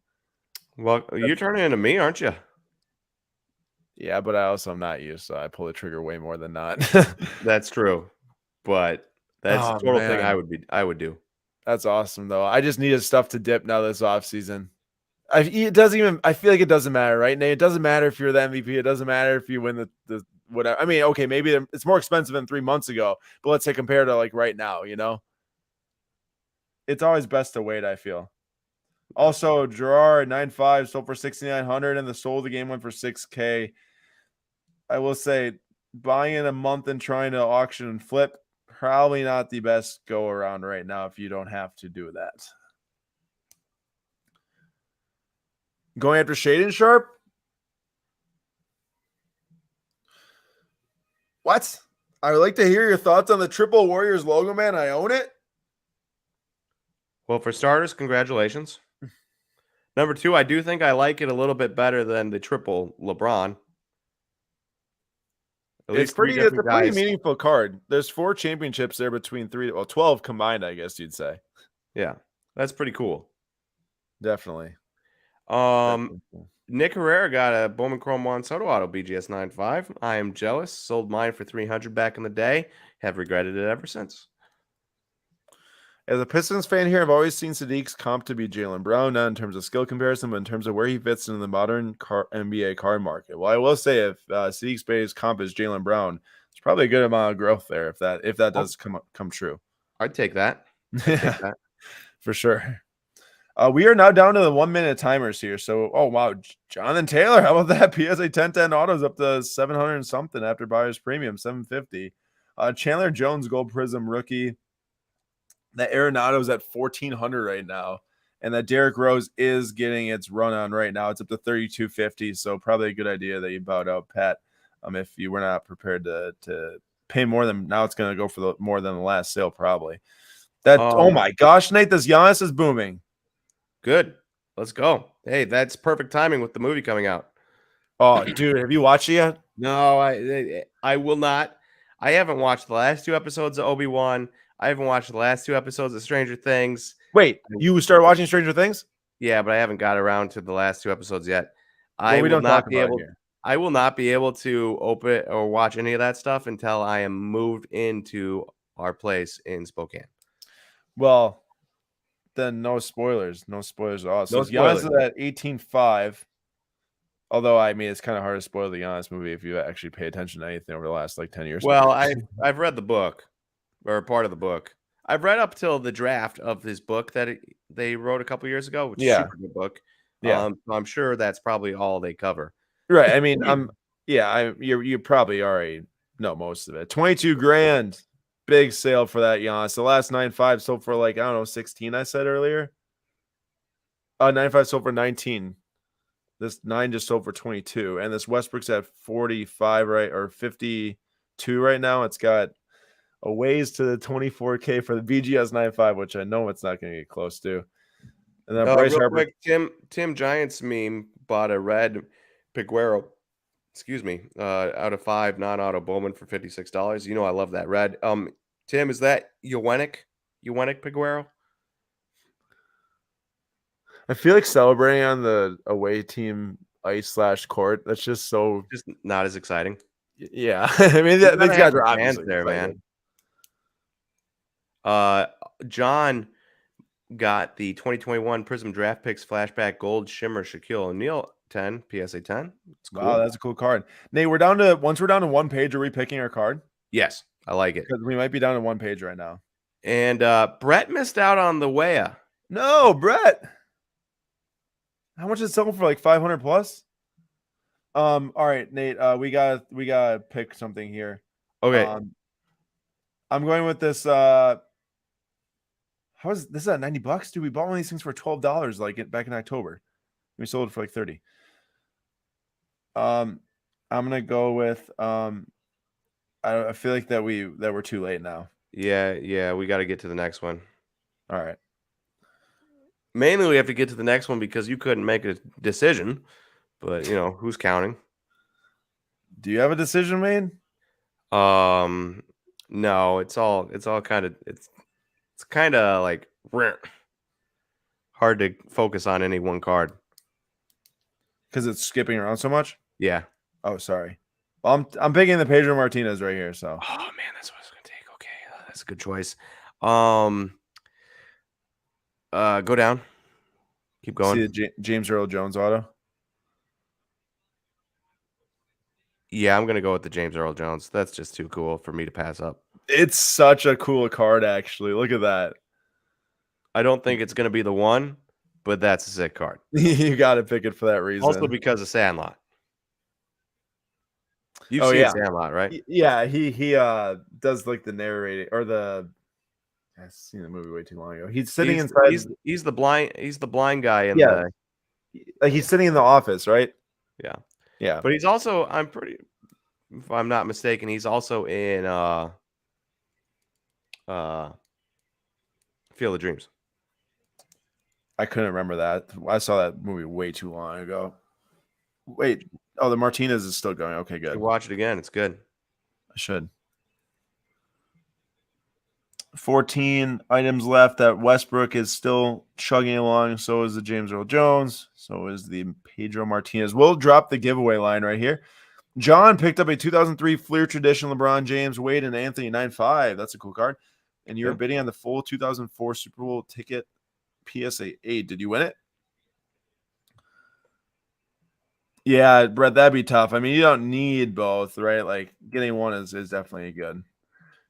Well, you're turning into me, aren't you? Yeah, but I also am not you, so I pull the trigger way more than not. That's true. But that's Oh, a total thing man. I would do. That's awesome, though. I just needed stuff to dip now this offseason. I feel like it doesn't matter, right, Nate? It doesn't matter if you're the MVP. It doesn't matter if you win the whatever. I mean, okay, maybe it's more expensive than 3 months ago, but let's say compared to right now, it's always best to wait, I feel. Also, Gerrard 9.5 sold for 6,900, and the soul of the game went for 6K. I will say, buying in a month and trying to auction and flip, probably not the best go around right now if you don't have to do that. Going after Shaden Sharp? What? I would like to hear your thoughts on the Triple Warriors logo, man. I own it. Well, for starters, congratulations. Number 2, I do think I like it a little bit better than the triple LeBron. It's a pretty meaningful card. There's 4 championships there between 12 combined, I guess you'd say. Yeah, that's pretty cool. Definitely. Nick Herrera got a Bowman Chrome 1 Soto Auto BGS 9.5. I am jealous. Sold mine for $300 back in the day. Have regretted it ever since. As a Pistons fan here, I've always seen Sadiq's comp to be Jaylen Brown, not in terms of skill comparison, but in terms of where he fits into the modern NBA card market. Well, I will say if Sadiq's base comp is Jaylen Brown, it's probably a good amount of growth there if that does come true. I'd take that. I'd take that. For sure. We are now down to the 1 minute timers here. So, oh wow, Jonathan Taylor, how about that? PSA 1010 autos up to 700 and something after buyer's premium, 750. Chandler Jones Gold Prism rookie. That Arenado's at 1400 right now, and that Derrick Rose is getting its run on right now. It's up to 3250. So probably a good idea that you bowed out, Pat. If you were not prepared to pay more than now, it's going to go for more than the last sale probably. Oh my gosh, Nate, this Giannis is booming. Good. Let's go. Hey, that's perfect timing with the movie coming out. Oh, dude, have you watched it yet? No, I will not. I haven't watched the last 2 episodes of Obi-Wan. I haven't watched the last 2 episodes of Stranger Things. Wait, you started watching Stranger Things? Yeah, but I haven't got around to the last 2 episodes yet. Well, I will not be able to open or watch any of that stuff until I am moved into our place in Spokane. Well, then no spoilers. No spoilers at all. So Giannis is at 18.5. Although, I mean, it's kind of hard to spoil the Giannis movie if you actually pay attention to anything over the last 10 years. Well, I've read the book, or part of the book. I've read up till the draft of his book that they wrote a couple years ago, which is a super good book. Yeah, so I'm sure that's probably all they cover. Right. I mean, you probably already know most of it. 22 grand, big sale for that Giannis. The last 9.5 sold for 16. I said earlier. 9.5 sold for 19. This 9 just sold for 22, and this Westbrook's at 45, right, or 52 right now. It's got a ways to the 24K for the BGS 9.5, which I know it's not going to get close to. And then Bryce Harper. Quick, Tim Giants meme bought a red Piguero, out of 5 non-auto Bowman for $56. You know I love that red. Tim, is that Ewenick Piguero? I feel like celebrating on the away team ice/court. That's just not as exciting. Yeah, I mean these guys are obviously there, man. John got the 2021 Prism Draft Picks Flashback Gold Shimmer Shaquille O'Neal 10 PSA 10. Cool. Wow, that's a cool card. Nate, once we're down to 1 page. Are we picking our card? Yes, I like it because we might be down to 1 page right now. And Brett missed out on the Wea. No, Brett. How much is it selling for? 500 plus? All right, Nate. We gotta pick something here. Okay. I'm going with this. How is this at $90? Dude, we bought one of these things for $12 back in October. We sold it for 30. I'm gonna go with I feel like that we're too late now. Yeah, we got to get to the next one. All right. Mainly, we have to get to the next one because you couldn't make a decision, but who's counting? Do you have a decision made? No, it's all kind of it's kind of hard to focus on any one card because it's skipping around so much. Yeah. Oh, sorry. Well, I'm picking the Pedro Martinez right here. So. Oh man, that's what I was gonna take. Okay, that's a good choice. Go down. Keep going. See the James Earl Jones auto. Yeah, I'm gonna go with the James Earl Jones. That's just too cool for me to pass up. It's such a cool card, actually. Look at that. I don't think it's gonna be the one, but that's a sick card. You got to pick it for that reason. Also because of Sandlot. You've seen Sandlot, right? Yeah, he does the narrating or the. I've seen the movie way too long ago. He's sitting inside. He's the blind guy in the. He's sitting in the office, right? Yeah. Yeah. But he's also, if I'm not mistaken, he's also in Field of Dreams. I couldn't remember that. I saw that movie way too long ago. Wait. Oh, the Martinez is still going. Okay, good. You watch it again. It's good. I should. 14 items left. That Westbrook is still chugging along. So is the James Earl Jones. So is the Pedro Martinez. We'll drop the giveaway line right here. John picked up a 2003 Fleer Tradition LeBron James, Wade, and Anthony 9.5. That's a cool card. And you were bidding on the full 2004 Super Bowl ticket PSA 8. Did you win it? Yeah, Brett, that'd be tough. I mean, you don't need both, right? Like getting one is definitely good.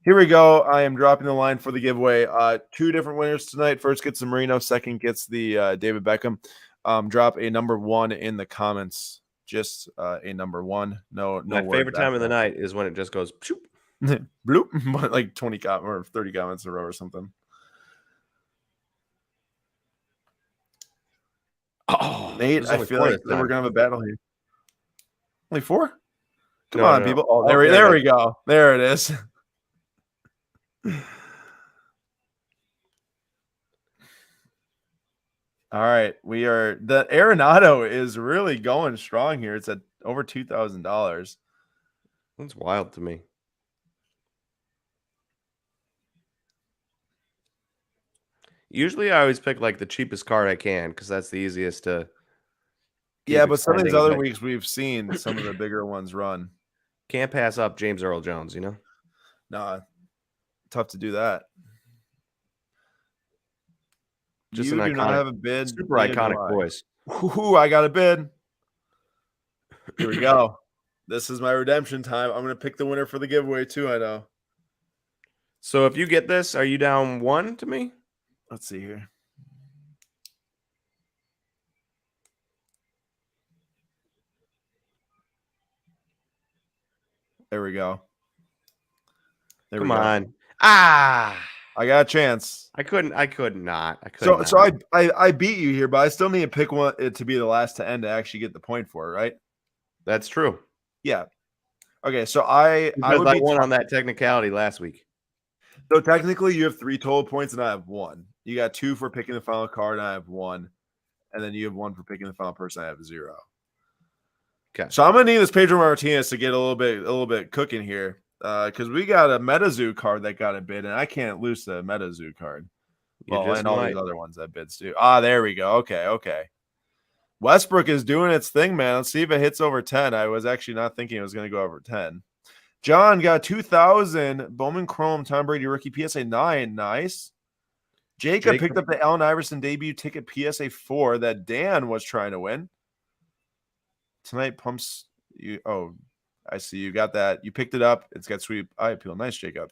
Here we go. I am dropping the line for the giveaway. Two different winners tonight. First gets the Marino, second gets the David Beckham. Drop a number one in the comments. Just a number one. No My words favorite time of the after night is when it just goes pshoop. that. Bloop, like 20 or 30 comments in a row or something. Oh, Nate, I feel like we're gonna have a battle here. Only four? Come on, people. Oh, there we go. There it is. All right, the Arenado is really going strong here. It's at over $2,000. That's wild to me. Usually, I always pick like the cheapest card I can because that's the easiest to. Yeah, but some of these other weeks we've seen some of the bigger ones run. Can't pass up James Earl Jones, you know? Nah, tough to do that. Just you an do iconic, not have a bid. super iconic voice. Ooh, I got a bid. Here we go. This is my redemption time. I'm going to pick the winner for the giveaway too, I know. So if you get this, are you down one to me? Let's see here. There we go. Come on. Ah, I got a chance. I could not. So I beat you here, but I still need to pick one to be the last to end to actually get the point for it, right? That's true. Yeah. Okay, so I won on that technicality last week. So technically you have 3 total points and I have 1. You got 2 for picking the final card and I have 1. And then you have 1 for picking the final person. I have 0. Okay. So I'm gonna need this Pedro Martinez to get a little bit cooking here. Because we got a MetaZoo card that got a bid, and I can't lose the MetaZoo card. Well, and all these other ones that bids too. There we go. Okay. Westbrook is doing its thing, man. Let's see if it hits over 10. I was actually not thinking it was going to go over 10. John got 2,000. Bowman Chrome, Tom Brady rookie PSA 9. Nice. Jacob picked up the Allen Iverson debut ticket PSA 4 that Dan was trying to win. Tonight pumps you. Oh, I see you got that. You picked it up. It's got sweep eye appeal. Nice, Jacob.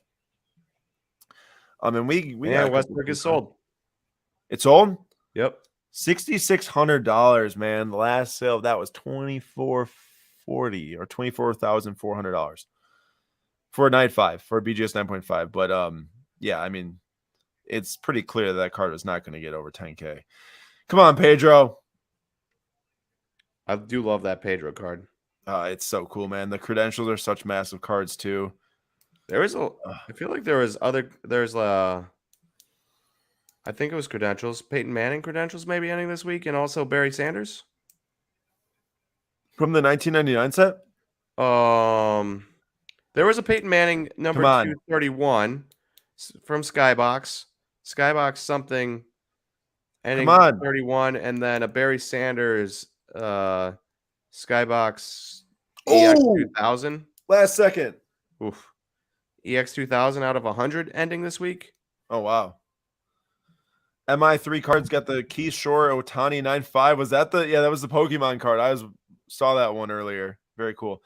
And we got Westbrook is sold. It's sold? Yep. $6,600, man. The last sale that was $2,440 or $24,400 for a 9.5 for a BGS 9.5. But yeah, I mean, it's pretty clear that card was not going to get over 10K. Come on, Pedro. I do love that Pedro card. It's so cool, man. The credentials are such massive cards too. I feel like there's I think it was credentials, Peyton Manning credentials maybe ending this week, and also Barry Sanders from the 1999 set. There was a Peyton Manning number 231 from Skybox something ending 31, and then a Barry Sanders Skybox EX2000 last second. Oof. EX2000 out of 100 ending this week. Oh wow. MI3 cards got the Keyshawn Ohtani 9.5. Was that that was the Pokemon card. I saw that one earlier. Very cool.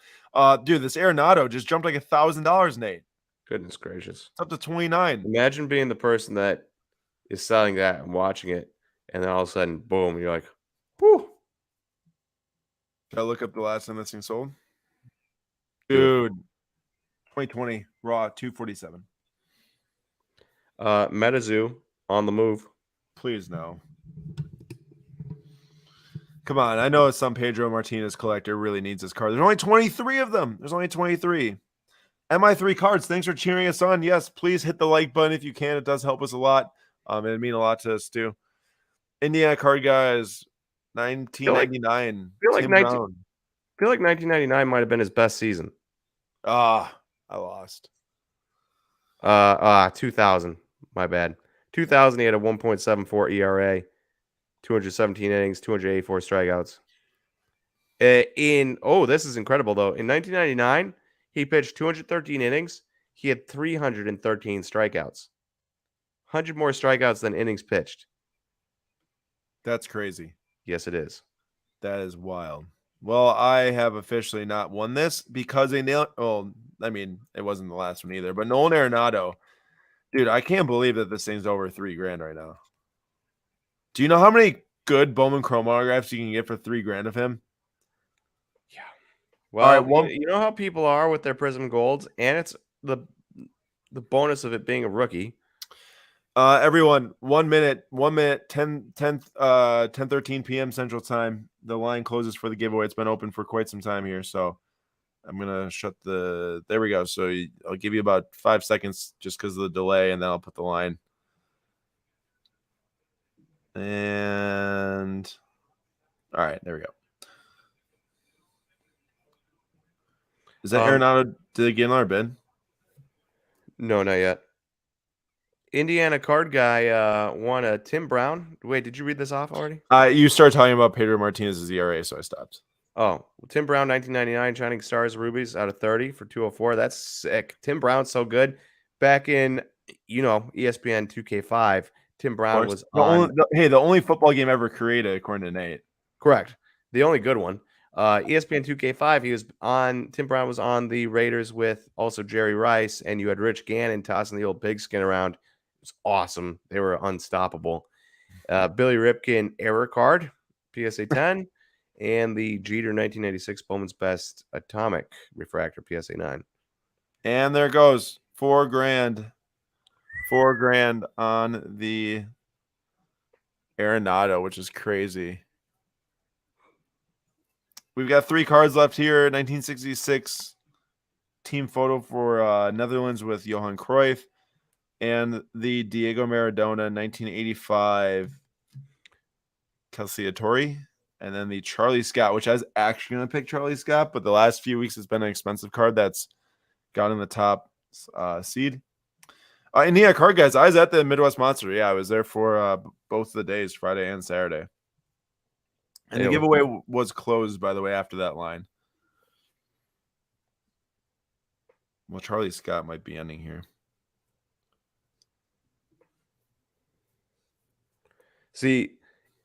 Dude, this Arenado just jumped like $1,000, Nate. Goodness gracious. It's up to 29. Imagine being the person that is selling that and watching it, and then all of a sudden, boom, you're like, whew. Should I look up the last time this thing sold? Dude, 2020 raw 247. MetaZoo on the move. Please no. Come on, I know some Pedro Martinez collector really needs this card. There's only 23 of them. There's only 23. MI3 cards. Thanks for cheering us on. Yes, please hit the like button if you can. It does help us a lot. It'd mean a lot to us too. Indiana card guys, 1999. I feel like 1999 might have been his best season. I lost. 2000. My bad. 2000, he had a 1.74 ERA, 217 innings, 284 strikeouts. This is incredible, though. In 1999, he pitched 213 innings. He had 313 strikeouts. 100 more strikeouts than innings pitched. That's crazy. Yes, it is. That is wild. Well, I have officially not won this because they nailed. Well, I mean, it wasn't the last one either, but Nolan Arenado, dude, I can't believe that this thing's over $3,000 right now. Do you know how many good Bowman Chrome autographs you can get for $3,000 of him? Yeah. Well, All right, you know how people are with their Prism Golds, and it's the bonus of it being a rookie. Everyone, 1 minute, 10:13 p.m. Central Time. The line closes for the giveaway. It's been open for quite some time here, so I'm gonna shut the. There we go. So I'll give you about 5 seconds just because of the delay, and then I'll put the line. And all right, there we go. Is that Arenado? Did they get another bid? No, not yet. Indiana card guy won a Tim Brown. Wait, did you read this off already? You started talking about Pedro Martinez's ERA, so I stopped. Oh, Tim Brown, 1999, Shining Stars Rubies out of 30 for 204. That's sick. Tim Brown's so good. Back in, ESPN 2K5, Tim Brown was on. The only football game ever created, according to Nate. Correct. The only good one. ESPN 2K5, Tim Brown was on the Raiders with also Jerry Rice, and you had Rich Gannon tossing the old pigskin around. It was awesome. They were unstoppable. Billy Ripken error card, PSA 10, and the Jeter 1996 Bowman's Best Atomic Refractor, PSA 9. And there goes $4,000. $4,000 on the Arenado, which is crazy. We've got 3 cards left here. 1966 team photo for Netherlands with Johan Cruyff, and the Diego Maradona 1985 Calciatori, and then the Charlie Scott, which I was actually going to pick Charlie Scott, but the last few weeks it's been an expensive card that's gotten the top seed. And yeah, card guys, I was at the Midwest Monster. Yeah, I was there for both of the days, Friday and Saturday. And the giveaway was closed, by the way, after that line. Well, Charlie Scott might be ending here. See,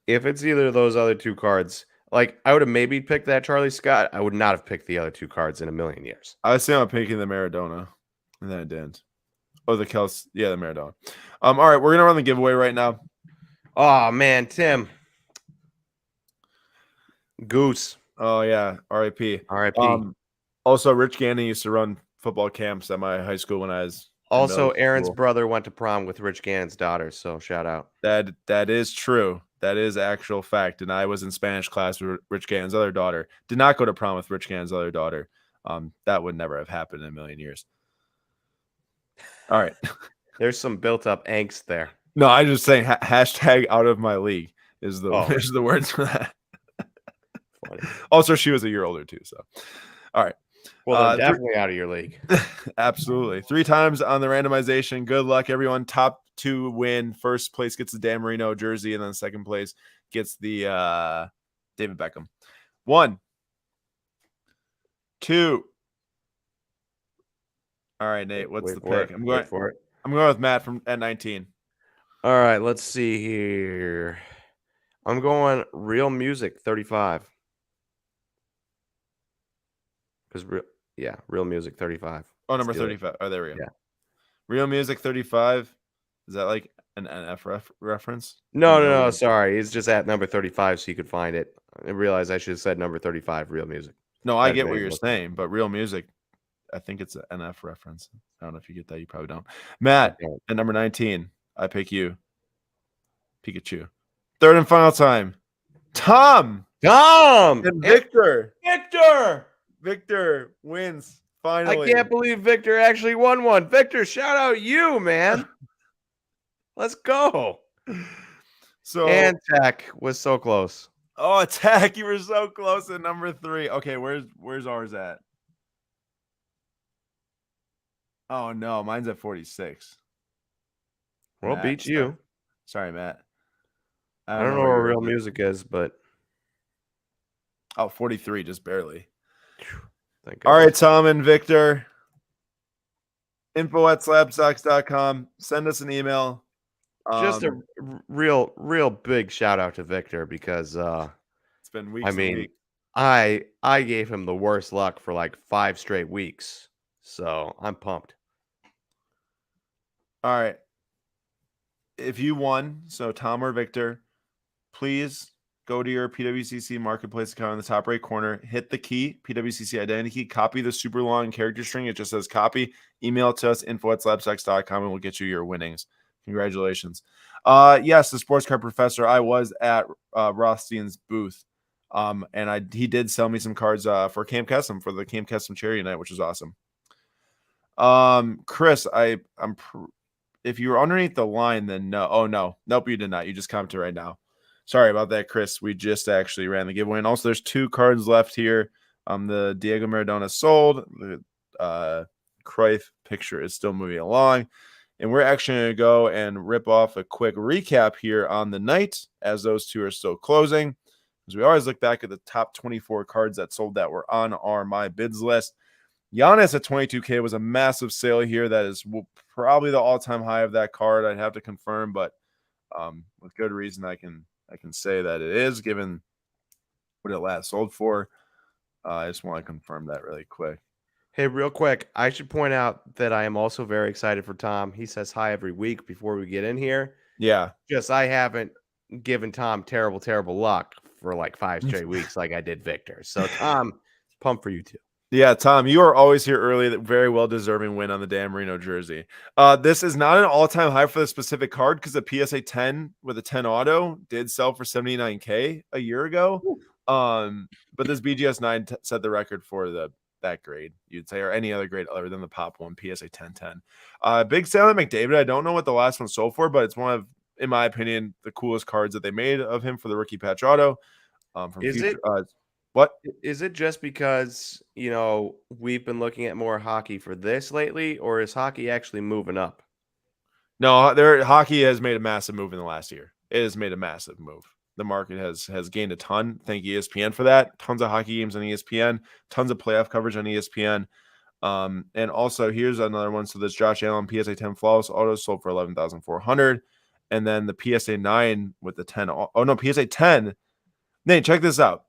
if it's either of those other 2 cards, like I would have maybe picked that Charlie Scott. I would not have picked the other 2 cards in a million years. I was saying I'm picking the Maradona, and then I didn't. Oh, the Maradona. All right, we're gonna run the giveaway right now. Oh man, Tim. Goose. Oh yeah, R.I.P. R.I.P. Also, Rich Gannon used to run football camps at my high school when I was. Also, Aaron's brother went to prom with Rich Gannon's daughter, so shout out. That is true. That is actual fact. And I was in Spanish class with Rich Gannon's other daughter. Did not go to prom with Rich Gannon's other daughter. That would never have happened in a million years. All right. There's some built-up angst there. No, I'm just saying hashtag out of my league is the words for that. Funny. Also, she was a year older too. So, all right. Well, definitely out of your league. Absolutely. 3 times on the randomization. Good luck, everyone. Top 2 win. First place gets the Dan Marino jersey, and then second place gets the David Beckham. 1, 2. All right, Nate. What's the pick? I'm going with Matt at 19. All right, let's see here. I'm going Real Music 35. Because Real Music 35. Oh, number 35. Oh, there we go. Yeah. Real Music 35. Is that like an NF reference? No. Sorry. It's just at number 35 so you could find it. I realized I should have said number 35, Real Music. No, I get what you're saying, but Real Music, I think it's an NF reference. I don't know if you get that. You probably don't. Matt, at number 19, I pick you. Pikachu. Third and final time. Tom! And Victor! Victor wins finally. I can't believe Victor actually won one. Victor, shout out you, man. Let's go. And Tech was so close. Oh, Tech, you were so close at number 3. Okay, where's ours at? Oh no, mine's at 46. Well, beat you. Sorry, Matt. I don't know where Real Music is, but 43, just barely. All right, Tom and Victor. info@slabstox.com. Send us an email. Just a real big shout out to Victor because it's been weeks. I gave him the worst luck for like 5 straight weeks. So I'm pumped. All right. If you won, so Tom or Victor, please go to your PWCC marketplace account in the top right corner, hit the key, PWCC identity key, copy the super long character string. It just says copy, email it to us, info@SlabStox.com, and we'll get you your winnings. Congratulations. Yes, the sports card professor, I was at Rothstein's booth. And he did sell me some cards for Camp Kesem, for the Camp Kesem Charity Night, which was awesome. Chris, if you were underneath the line, then no. Oh, no. Nope, you did not. You just commented right now. Sorry about that, Chris. We just actually ran the giveaway. And also, there's 2 cards left here. The Diego Maradona sold. The Cruyff picture is still moving along. And we're actually going to go and rip off a quick recap here on the night as those 2 are still closing. Because we always look back at the top 24 cards that sold that were on our My Bids list. Giannis at 22K was a massive sale here. That is probably the all-time high of that card. I'd have to confirm, but with good reason I can say that it is, given what it last sold for. I just want to confirm that really quick. Hey, real quick, I should point out that I am also very excited for Tom. He says hi every week before we get in here. Yeah. Just I haven't given Tom terrible luck for like 5 straight weeks like I did Victor. So Tom, pumped for you too. Yeah, Tom, you are always here early. Very well-deserving win on the Dan Marino jersey. This is not an all-time high for the specific card because the PSA 10 with a 10 auto did sell for $79K a year ago. But this BGS 9 set the record for that grade, you'd say, or any other grade other than the Pop one, PSA 1010. Big sale at McDavid. I don't know what the last one sold for, but it's one of, in my opinion, the coolest cards that they made of him for the rookie patch auto. What? Is it just because, we've been looking at more hockey for this lately, or is hockey actually moving up? No, hockey has made a massive move in the last year. It has made a massive move. The market has gained a ton. Thank ESPN for that. Tons of hockey games on ESPN, tons of playoff coverage on ESPN. And also here's another one. So this Josh Allen PSA 10 flawless auto sold for $11,400. And then the PSA 9 with the 10. Oh no, PSA 10. Nate, check this out.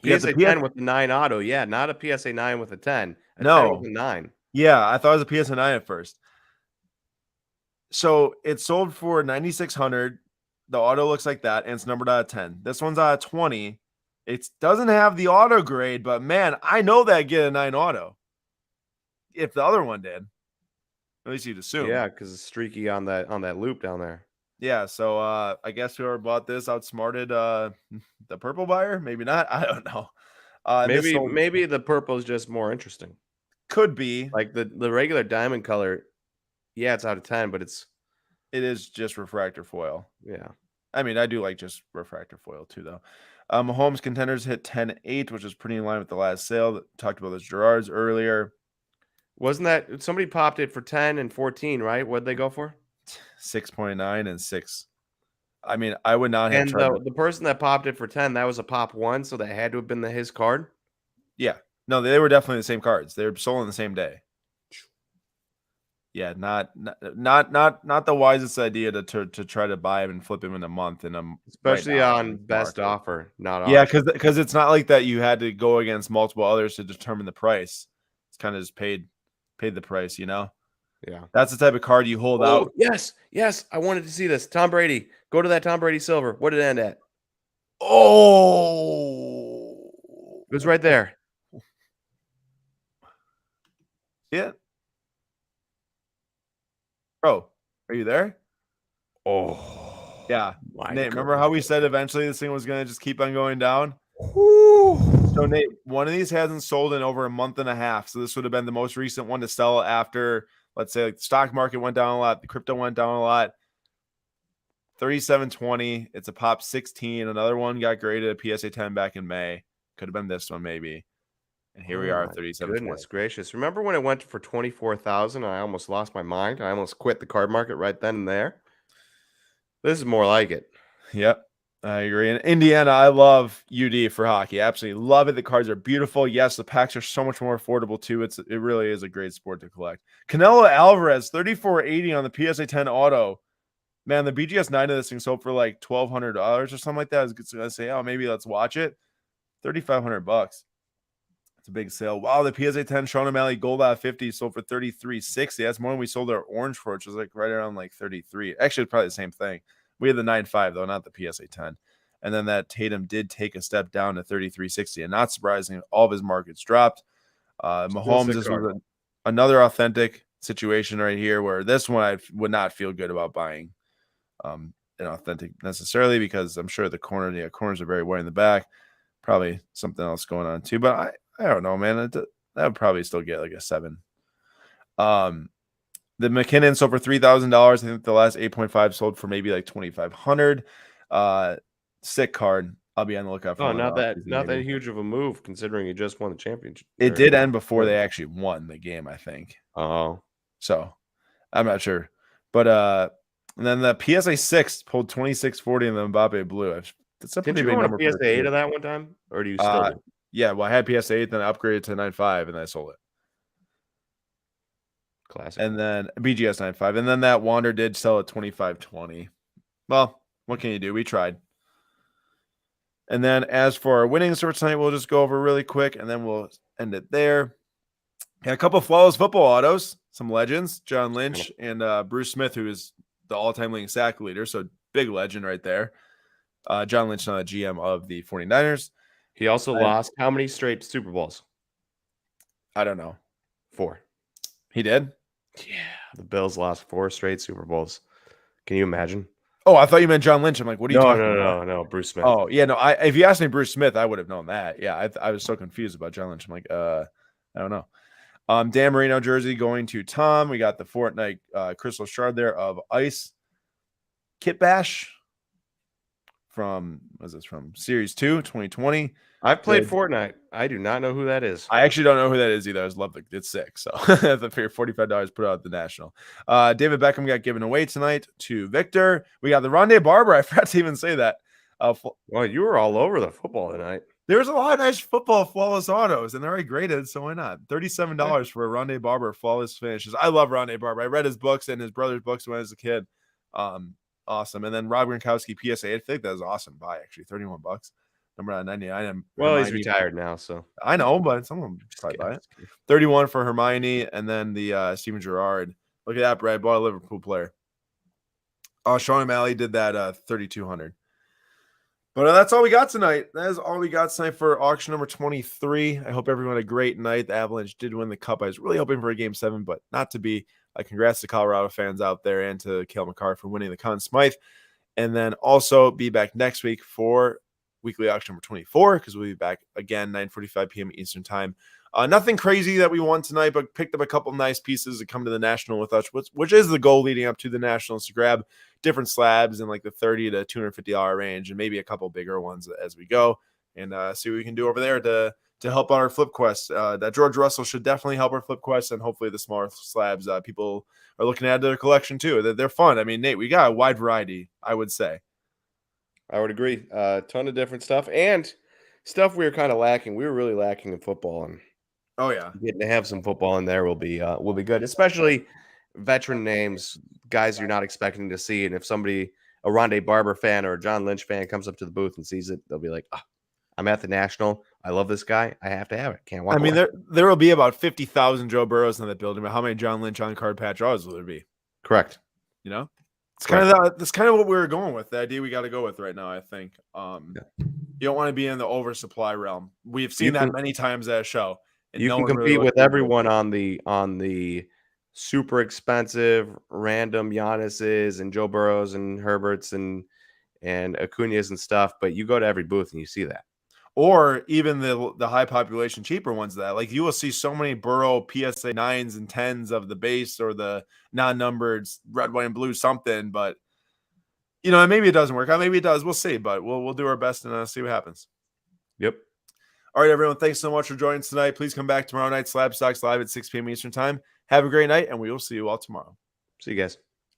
PSA 10 with the 9 auto. Yeah, not a PSA 9 with a 10. A 10 with a 9. Yeah, I thought it was a PSA 9 at first. So it sold for $9,600. The auto looks like that, and it's numbered out of 10. This one's out of 20. It doesn't have the auto grade, but man, I know that get a 9 auto. If the other one did, at least you'd assume. Yeah, because it's streaky on that loop down there. Yeah, so I guess whoever bought this outsmarted the purple buyer. Maybe not. I don't know. Maybe the purple is just more interesting. Could be. Like the regular diamond color. Yeah, it's out of 10, but it is just refractor foil. Yeah. I mean, I do like just refractor foil too, though. Mahomes contenders hit 10.8, which is pretty in line with the last sale. Talked about those Gerrards earlier. Wasn't that somebody popped it for 10 and 14, right? What'd they go for? 6.9 and 6. I mean, I would not have. And the person that popped it for 10, that was a pop 1, so that had to have been his card. Yeah, no, they were definitely the same cards. They were sold on the same day. Yeah, not the wisest idea to try to buy him and flip him in a month, and especially right on best offer, not yeah, because it's not like that you had to go against multiple others to determine the price. It's kind of just paid the price, Yeah, that's the type of card you hold out. Yes, I wanted to see this. Tom Brady, go to that Tom Brady silver. What did it end at? Oh, it was right there. Yeah. Bro, are you there? Oh, yeah. Nate, remember how we said eventually this thing was going to just keep on going down? Whew. So, Nate, one of these hasn't sold in over a month and a half. So this would have been the most recent one to sell after, let's say, like the stock market went down a lot. The crypto went down a lot. 37.20. It's a pop 16. Another one got graded a PSA 10 back in May. Could have been this one maybe. And here we are, 37. Goodness gracious! Remember when it went for 24,000? I almost lost my mind. I almost quit the card market right then and there. This is more like it. Yep, I agree. In Indiana, I love UD for hockey. Absolutely love it. The cards are beautiful. Yes, the packs are so much more affordable too. It really is a great sport to collect. Canelo Alvarez, 34.80 on the PSA 10 auto. Man, the BGS 9 of this thing sold for like $1,200 or something like that. I was going to say, oh, maybe let's watch it. $3,500. It's a big sale. Wow, the PSA 10 Sean O'Malley Gold out of 50 sold for $33.60. That's more than we sold our orange for, which was like right around like 33. Actually, it's probably the same thing. We had the 9.5 though, not the PSA 10. And then that Tatum did take a step down to $33.60, and not surprising, all of his markets dropped. Mahomes, this was another authentic situation right here, where this one I would not feel good about buying an authentic necessarily, because I'm sure the corners are very wide in the back. Probably something else going on too, but I don't know, man. That would probably still get like a 7. The McKinnon sold for $3,000. I think the last 8.5 sold for maybe like $2,500. Sick card. I'll be on the lookout for. Oh, not that huge of a move considering he just won the championship. It did end before they actually won the game, I think. Oh, so I'm not sure, but and then the PSA 6 pulled 2640 in the Mbappe blue. That's a pretty big number. PSA 8 of that one time, or do you still? Do? Yeah, well, I had PSA 8, then I upgraded to 9.5, and then I sold it. Classic. And then BGS 9.5, and then that Wander did sell at 25.20. Well, what can you do? We tried. And then as for our winnings for tonight, we'll just go over really quick, and then we'll end it there. And a couple of flawless football autos, some legends, John Lynch and Bruce Smith, who is the all-time leading sack leader, so big legend right there. John Lynch, now the GM of the 49ers. He also lost how many straight Super Bowls? I don't know. 4. He did? Yeah. The Bills lost 4 straight Super Bowls. Can you imagine? Oh, I thought you meant John Lynch. I'm like, what are you talking about? No, Bruce Smith. Oh, yeah, no. If you asked me Bruce Smith, I would have known that. Yeah, I was so confused about John Lynch. I'm like, I don't know. Dan Marino jersey going to Tom. We got the Fortnite crystal shard there of Ice. Kit Bash from Series 2, 2020. I've played Fortnite. I do not know who that is. I actually don't know who that is either. I just love it. It's sick. So I figured $45 put out at the National. David Beckham got given away tonight to Victor. We got the Rondé Barber. I forgot to even say that. Well, you were all over the football tonight. There's a lot of nice football flawless autos, and they're already graded, so why not? $37 for a Rondé Barber flawless finishes. I love Rondé Barber. I read his books and his brother's books when I was a kid. Awesome. And then Rob Gronkowski PSA. I think that was awesome buy, actually. $31. Number 99. Well, he's retired now, so I know, but someone probably buy it. 31 for Hermione, and then the Steven Gerrard. Look at that, Brad. Bought a Liverpool player. Sean O'Malley did that 3,200. But that's all we got tonight. That is all we got tonight for auction number 23. I hope everyone had a great night. The Avalanche did win the cup. I was really hoping for a game 7, but not to be. Congrats to Colorado fans out there and to Cale Makar for winning the Conn Smythe. And then also be back next week for weekly auction number 24, because we'll be back again 9:45 p.m. Eastern time. Nothing crazy that we won tonight, but picked up a couple nice pieces to come to the National with us, which is the goal leading up to the Nationals, to grab different slabs in like the $30 to $250 range, and maybe a couple bigger ones as we go, and see what we can do over there to help on our flip quest. That George Russell should definitely help our flip quest, and hopefully the smaller slabs people are looking at their collection too. They're fun. I mean, Nate, we got a wide variety, I would say. I would agree. A ton of different stuff, and stuff we were kind of lacking. We were really lacking in football, and oh yeah, getting to have some football in there will be good, especially veteran names, guys you're not expecting to see. And if somebody, a Rondé Barber fan or a John Lynch fan, comes up to the booth and sees it, they'll be like, oh, I'm at the National. I love this guy. I have to have it. Can't walk away. I mean, there will be about 50,000 Joe Burrows in that building, but how many John Lynch on card patch autos will there be? Correct. You know, it's kind of that's kind of what we were going with. The idea we got to go with right now, I think. You don't want to be in the oversupply realm. We've seen that many times at a show. You can compete with everyone on the super expensive random Giannis's and Joe Burrows and Herberts and Acuna's and stuff, but you go to every booth and you see that. Or even the high population cheaper ones that, like, you will see so many Burrow PSA 9s and 10s of the base or the non-numbered red, white, and blue something, but maybe it doesn't work out. Maybe it does. We'll see, but we'll do our best and see what happens. Yep. All right, everyone. Thanks so much for joining us tonight. Please come back tomorrow night. SlabStox live at 6 p.m. Eastern time. Have a great night, and we will see you all tomorrow. See you guys.